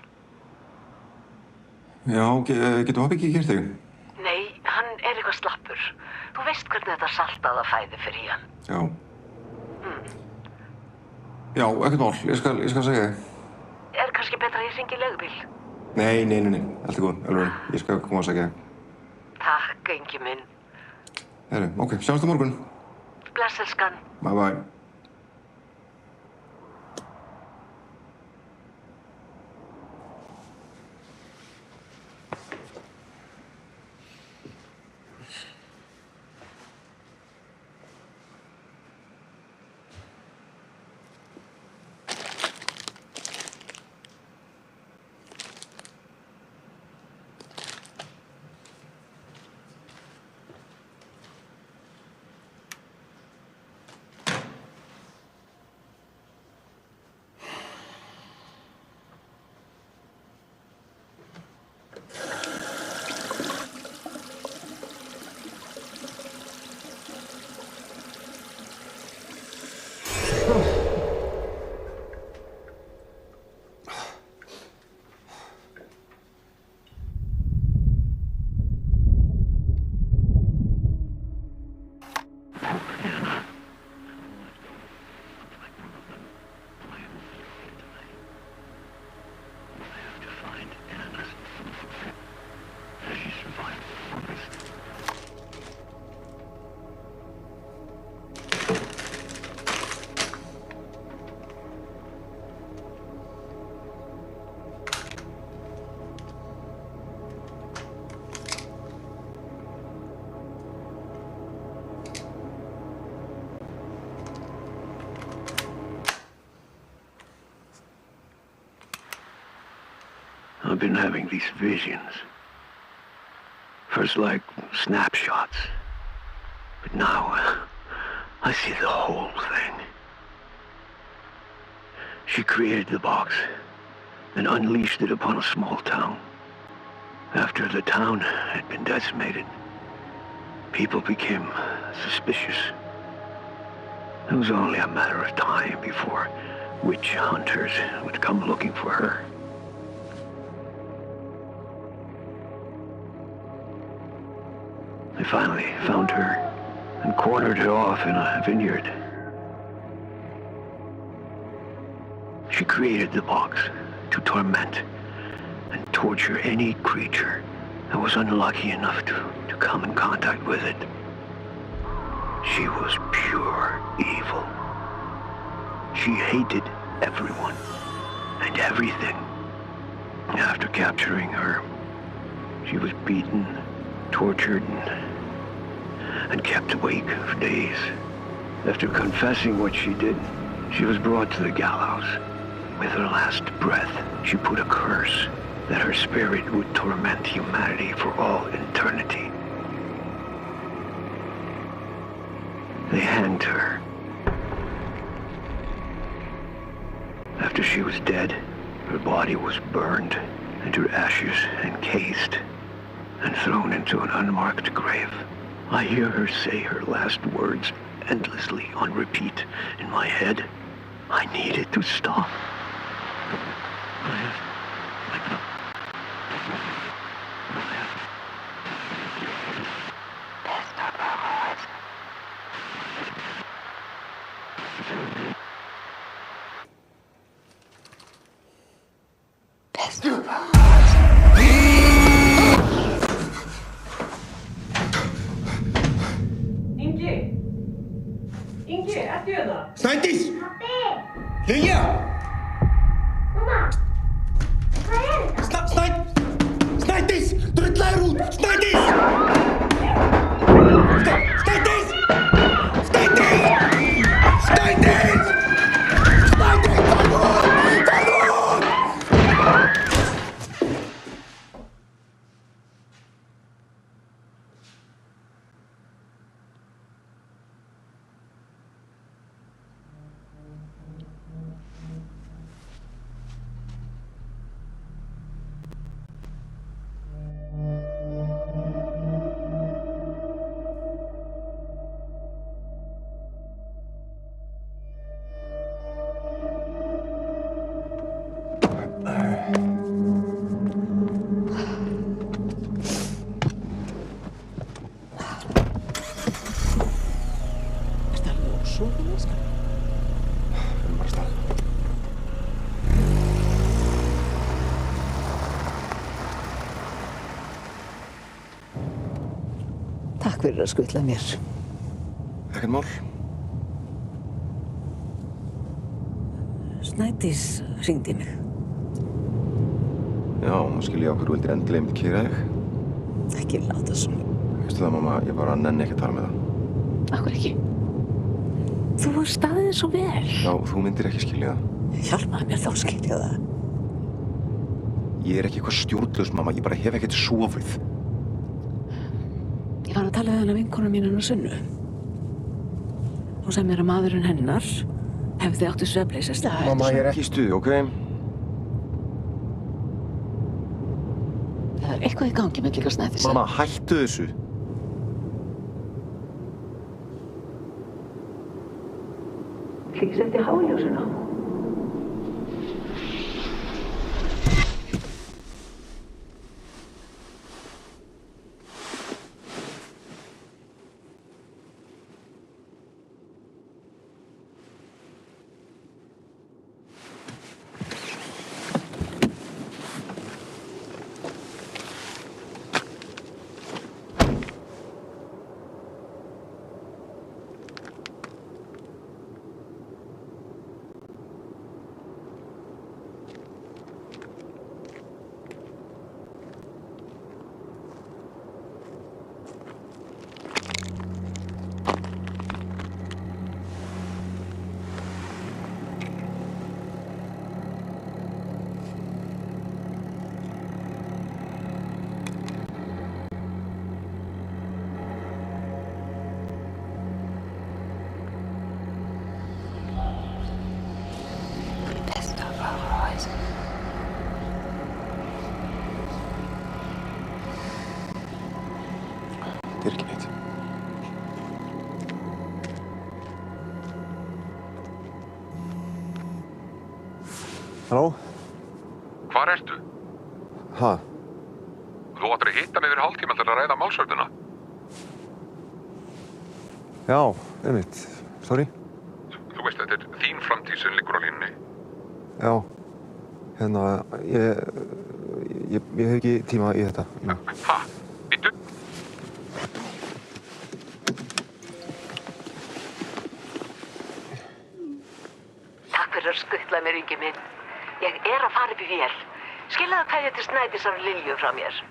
Já, getur Hoppi ekki keyrt þig? Nei, hann er eitthvað slappur. Þú veist hvernig þetta saltaða fæði fyrir hann. Já. Já, ekkert mál. Ég skal segja þig. Er kannski betra að ég hringi leigubíl? Nei. Allt góð. Alveg. Ég skal koma að segja þig. Takk, engi minn. Herru, ok. Sjáumst á morgun. Bless, elskan. Bye bye. I've been having these visions. First like snapshots. But now, I see the whole thing. She created the box and unleashed it upon a small town. After the town had been decimated, people became suspicious. It was only a matter of time before witch hunters would come looking for her. They finally found her and cornered her off in a vineyard. She created the box to torment and torture any creature that was unlucky enough to come in contact with it. She was pure evil. She hated everyone and everything. After capturing her, she was beaten, tortured, and kept awake for days. After confessing what she did, she was brought to the gallows. With her last breath, she put a curse that her spirit would torment humanity for all eternity. They hanged her. After she was dead, her body was burned and her ashes encased and thrown into an unmarked grave I hear her say her last words endlessly on repeat in my head. I need it to stop. Ingi, ertu hérna? Snædís! Lilja! Mamma! Hvað er þetta? Snædís! Drullaður út! Snædís! Snædís! Snædís! Snædís! Snædís! Farðu út! Takk fyrir að skutla mér. Ekkert mál. Snædís hringdi í mig. Já, nú skil ég okkur þú vildir endilega einmitt keyra þig. Ekki láta svona. Veistu það, mamma, ég bara nenni ekki að tala með það. Akkur ekki. Þú var staðið svo vel. Já, þú myndir ekki skilja það. Hjálpaði mér þá að skilja það. Ég er ekki eitthvað stjórnlaus, mamma. Ég bara hef ekkert sofið. Ég var að tala við hana vinkonu mín hennar Sunnu. Hún sagði mér að maðurinn hennar hefði átti svefnleysi. Mamma, ég er ekki í stuði, ok? Það er eitthvað í gangi með líka Snædísi. Mamma, hættu þessu. Líka sett í háljósuna. Þetta er ekki neitt. Halló? Hvar ertu? Ha? Þú áttir að hitta mig fyrir hálftíma til að ræða málsvörnuna. Já, einmitt. Sorry. Þú veist, þetta er þín framtíð sem liggur á línunni. Já. Hérna, ég hef ekki tíma í þetta. Ha? Býttu? Takk fyrir að skutla mér, Ingi minn. Ég er að fara upp í vél. Skilaðu kveðju til Snædísar Lilju frá mér.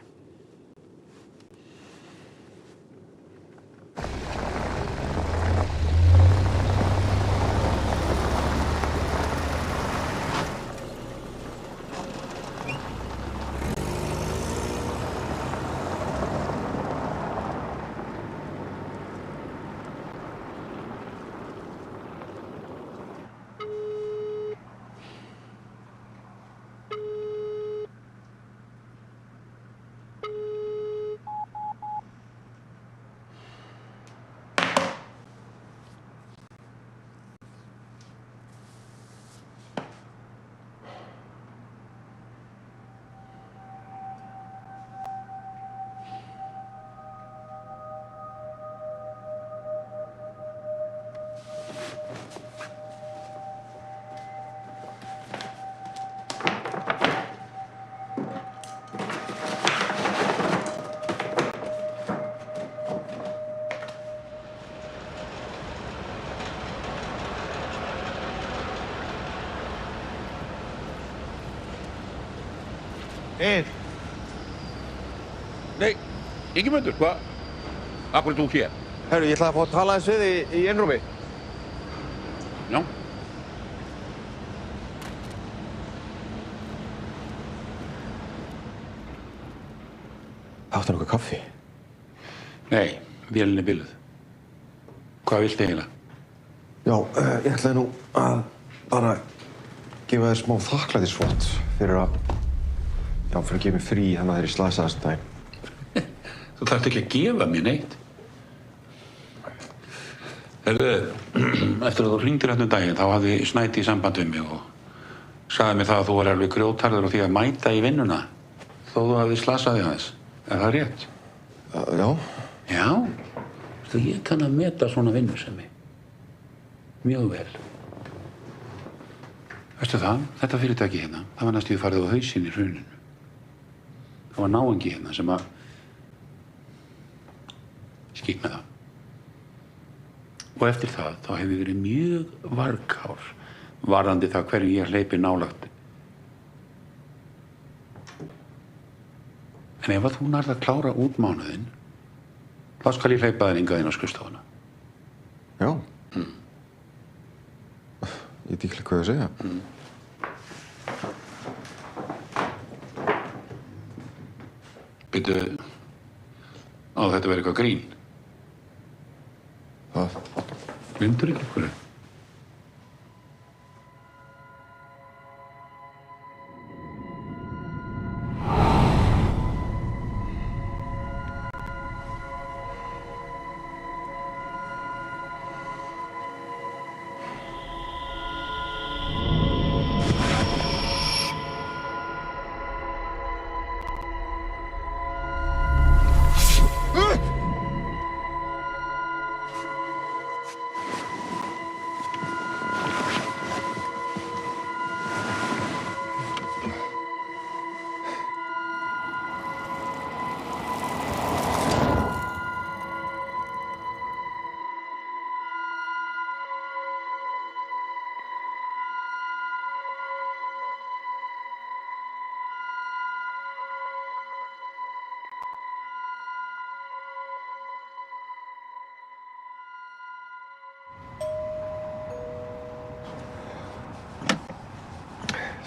Egill. Nei, Ingimundur, hvað? Akkur er þú hér? Herru, ég ætlaði að fá að tala aðeins við þig í einrúmi. Já. Áttu nokkuð kaffi? Nei, vélin er biluð. Hvað viltu eiginlega? Já, ég ætlaði nú að bara gefa þér smá þakklætisvott fyrir að gefa mér frí þannig að þeir slasaðast daginn. Þú þarft ekki að gefa mér neitt. Herðu, eftir að þú hringdir hérna daginn, þá hafði Snædís samband við mig og sagði mér það að þú var alveg grjótharður á því að mæta í vinnuna þó þú hafði slasað þig aðeins. Er það rétt? Já. Já? Þú, ég kann að meta svona vinnusemi. Mjög vel. Veistu það, þetta fyrirtæki hérna, það var næstum farið á hausinn í hruninu. Það var náungi hérna sem að skýt með það. Og eftir það, þá hefur verið mjög varkár varðandi það hverju ég hleypi nálægt. En ef að þú nærð að klára út mánuðinn, þá skal ég hleypa þér hingað inn á skrifstofuna. Já. Ég veit ekki hvað að segja. Bíddu, á þetta verið eitthvað grín. Hvað? Gleymdur ekki einhverju?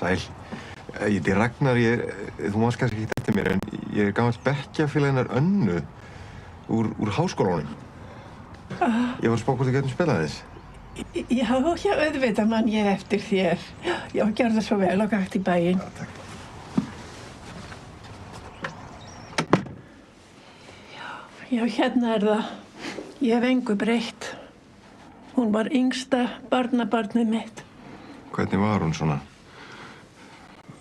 Sæl. Ég heiti Ragnar, þú mást kannski ekki eftir mér, en ég er gamall bekkjarfélag hennar Önnu úr háskólanum. Ég var að spá hvort þú getum spilað þess. Já, auðvitað man ég eftir þér. Já, gjörðu svo vel og gakt í bæinn. Já, takk. Já, hérna er það. Ég hef engu breytt. Hún var yngsta barnabarnið mitt. Hvernig var hún svona?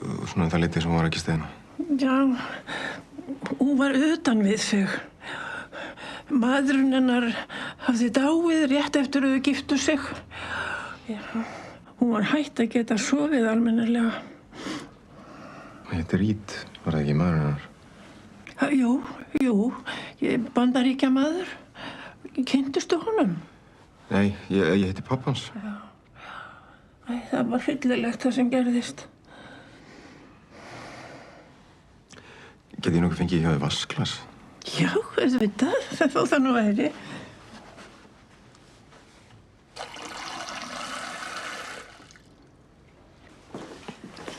Svona það litið sem hún var ekki steina? Já, hún var utan við sig. Maðurinn hennar hafði dáið rétt eftir að þau giftu sig. Já, hún var hætt að geta sofið almennilega. Þetta er Rít, var það ekki maðurinn hennar? Jú, Bandaríkjamaður. Kynntustu honum? Nei, ég heiti pappans. Já. Æ, það var hryllilegt það sem gerðist. Geti ég nokkuð fengið hjá þér vasklas? Já, auðvitað, þó það nú væri.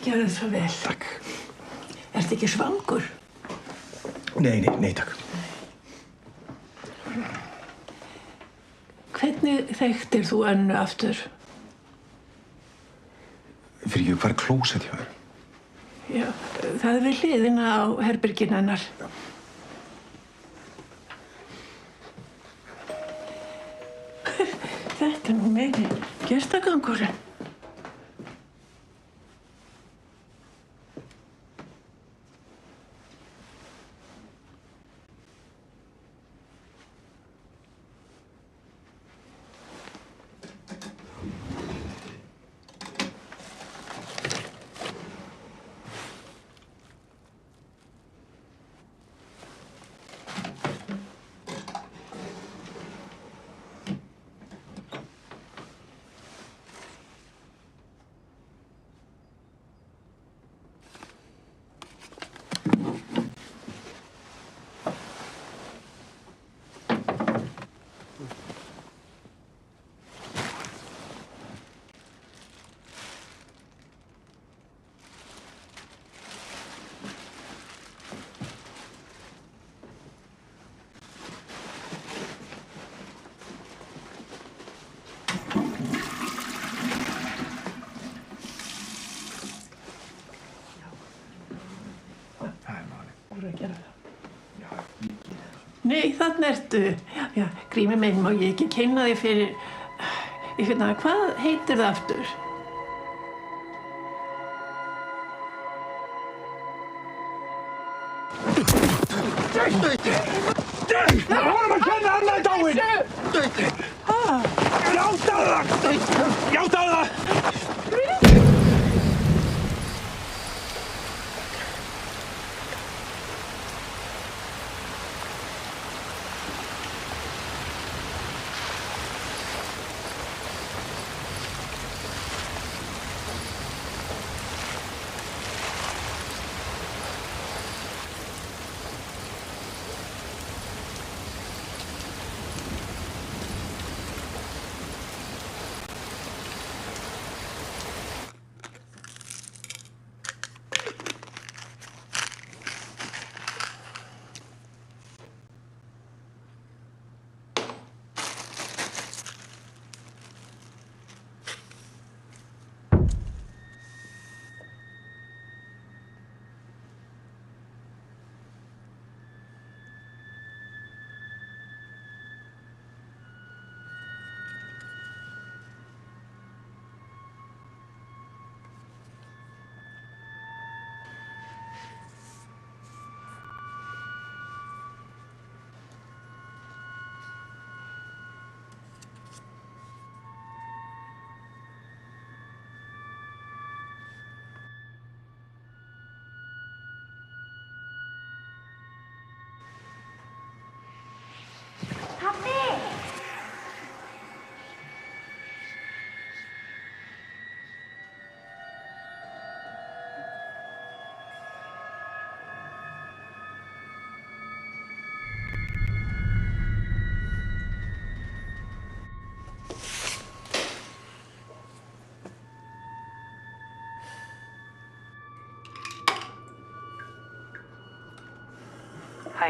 Gjörðu svo vel. Takk. Ertu ekki svangur? Nei, takk. Hvernig þekktir þú Önnu aftur? Fyrir ekki, hvað er klósett hjá þér? Já, það er við hliðina á herberginu hennar. Já. Þetta er nú meiri gestagangurinn. Nei, þarna ertu. Já, Grímur minn, má ég ekki kynna þig fyrir... Hvað heitir það aftur? Það vorum að kenna hann að dáinn! Játaðu það! Játaðu það! Hæ,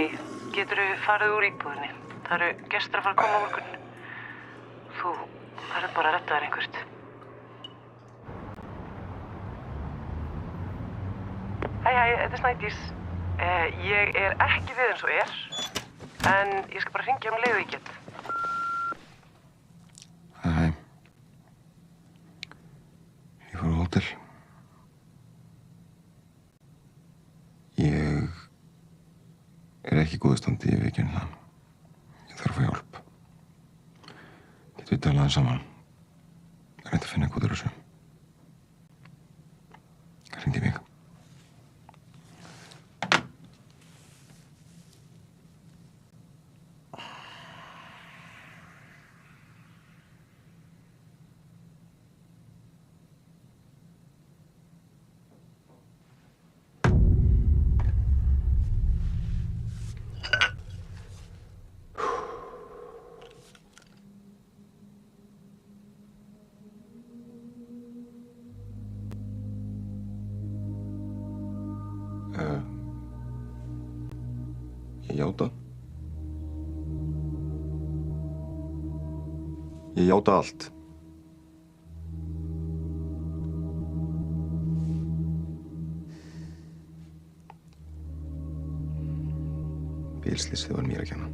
geturðu farið úr íbúðinni? Það eru gestir að fara að koma á morgun. Þú verður bara að redda þér einhvert. Hæ, þetta er Snædís. Ég er ekki við eins og en ég skal bara hringja leið og ég get. Hæ. Ég fór á hótel. Ég er ekki í góðu standi, ég veit ekki það. Ég þarf að fá hjálp. Getum við talað saman? Ég reyndi að finna eitthvað úr þessu. Hringdu í mig. Ég játa. Ég játa allt. Bílslysið var mér að kenna.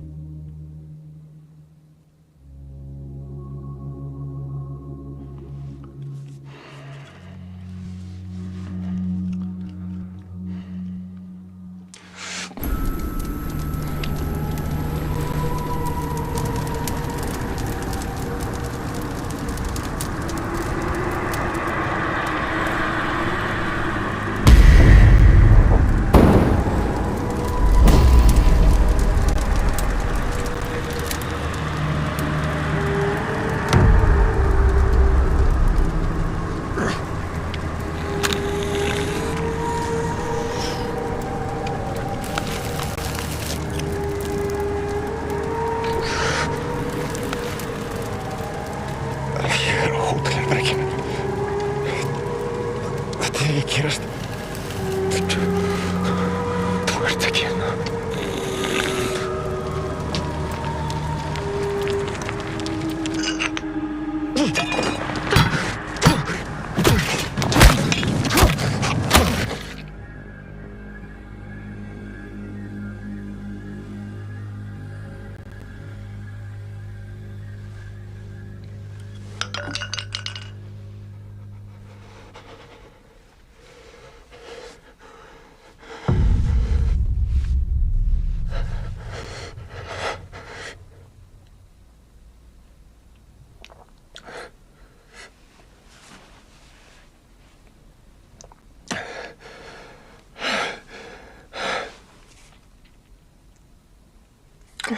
Ég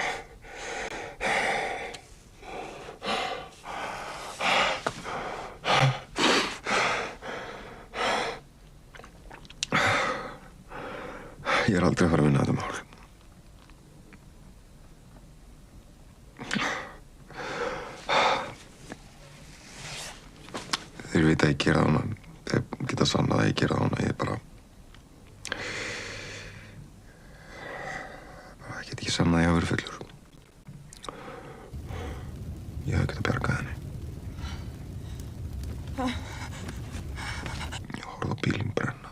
er aldrei að fara að vinna þetta mál. Þeir vita að ég gera það hana. Þeir geta sannað að ég gera það hana. Ég get ekki sannað að ég hafa verið fullur. Ég hef getað bjargað henni. Ég horfði á bílinn brenna.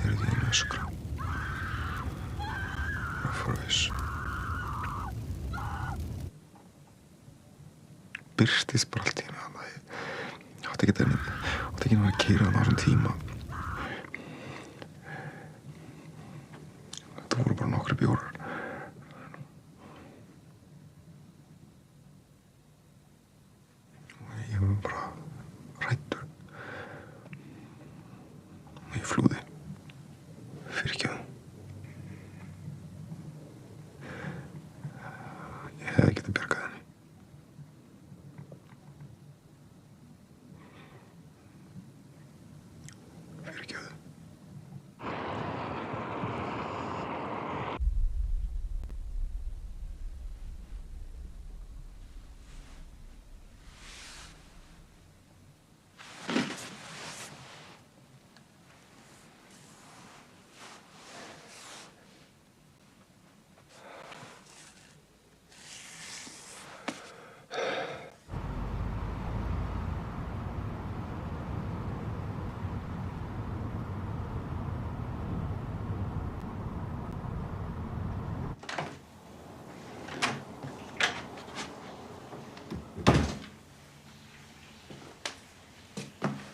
Heyrði henni öskra. Ég fór viss. Birtist bara allt í henni að ég átti ekki að vera að keyra hann á þessum tíma. Þetta voru bara nokkri bjórar. Ég var bara hræddur. Og ég flúði. Fyrirgefðu. Ég hefði getað bjargað henni.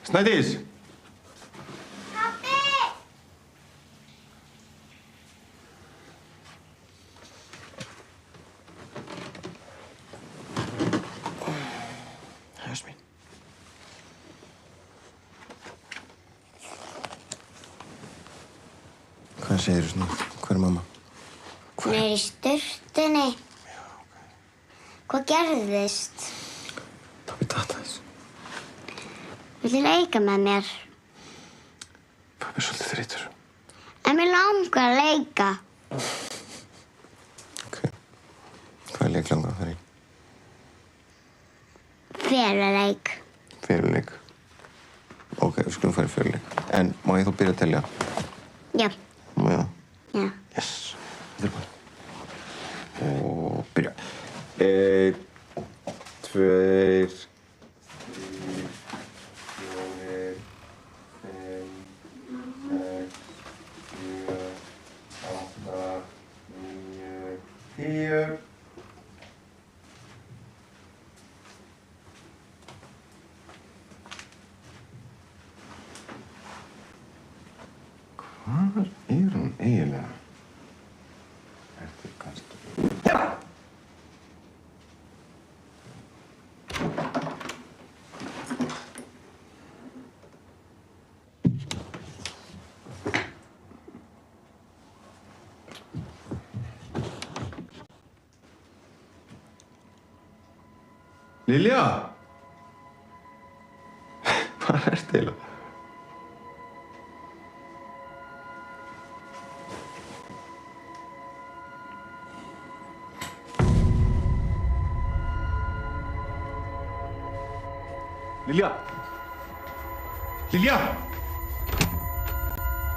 Snædís! Pabbi! Jasmín. Hvað segirðu svona? Hver er mamma? Hún er í sturtunni. Hvað gerðist? Tók við datt aðeins. Viltu leika með mér? Pabbi er svolítið þreytur. En mér langar að leika. Hvað leik langar að fara í? Feluleik. Feluleik. Ok, við skulum fara í feluleik. En má ég þá byrja að telja? Já. Má ég það? Já. Yes. Þetta er bara. Og byrja. 1, 2, 10. Hvar er hún eiginlega? Ertu kannski... Lilja! Hvað ertu eiginlega? Lilja! Lilja!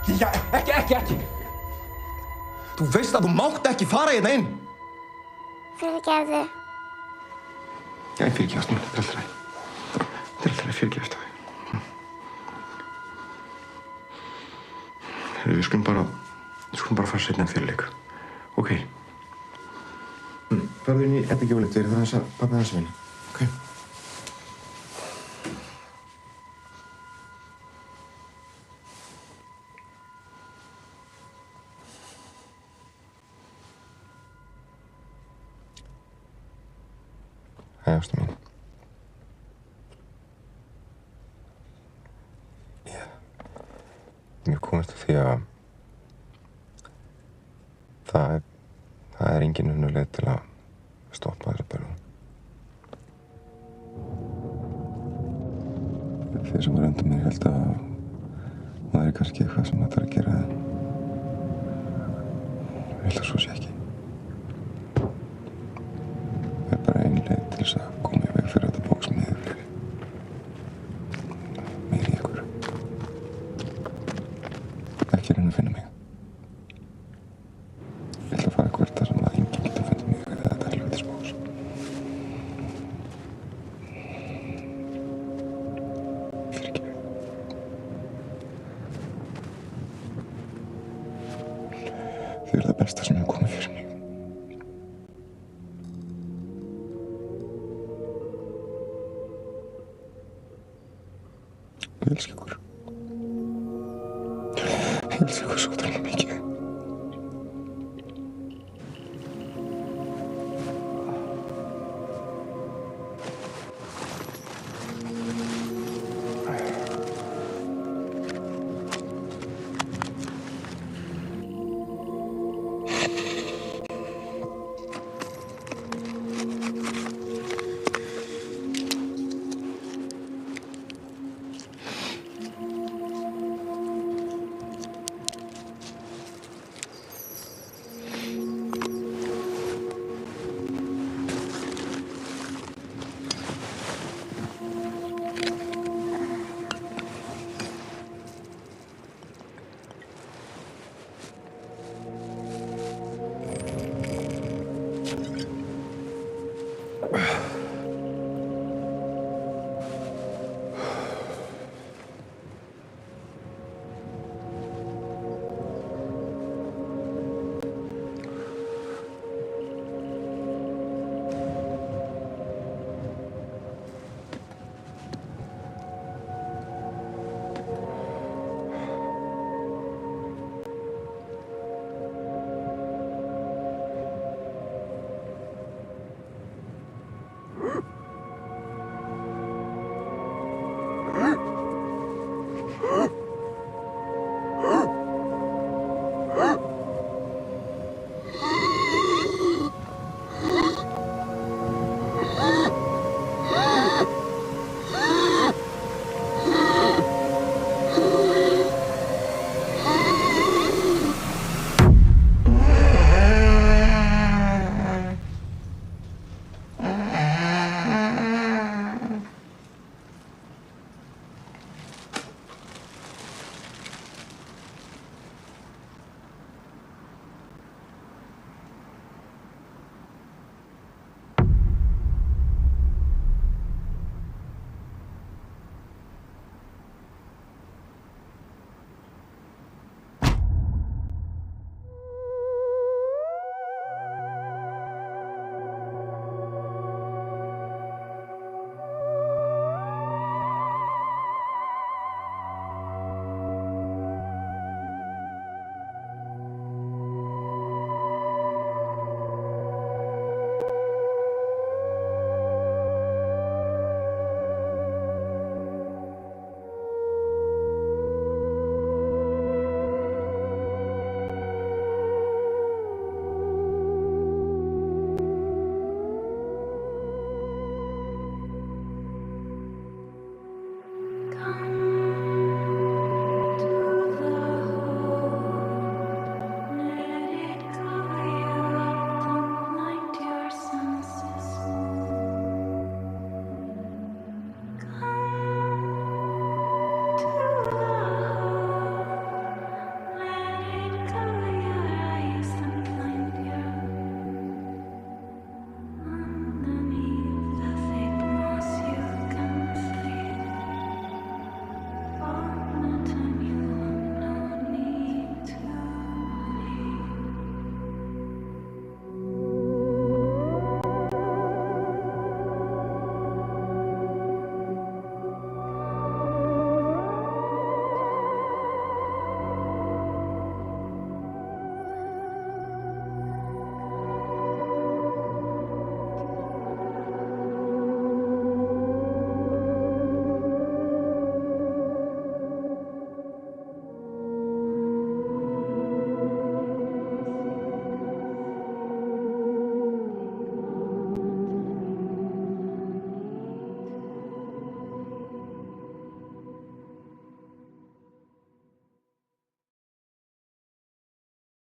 Lilja, ekki! Þú veist að þú mátt ekki fara hérna inn! Fyrirgefðu. Já, ég fyrirgefast mér. Þetta er alltaf leið. Þetta er alltaf leið, fyrirgefast það. Við skulum bara fara seinna en fyrirleik. Ok. Farðu inn í eftirgefulegt, við erum það að pabbi hans vinna. Ok. Hæ, ástu mín. Ég komist að því að það er Það er engin önnur leið til að stoppa þessa bölvun. Þeir sem var undan mér held að það er kannski eitthvað sem það þarf að gera. Ég held að svo sé ekki. Það er bara ein leið til þess að koma í veg fyrir þetta bók sem niður fleiri. Meiri ykkur. Ekki reyna að finna mig. Ég ætla að fara hvert þar sem að enginn getur fundið mig við þetta helvítis bóks. Fyrirgefðu. Þið eru það besta sem hefur komið fyrir mig. Ég elska ykkur. Ég elska ykkur svo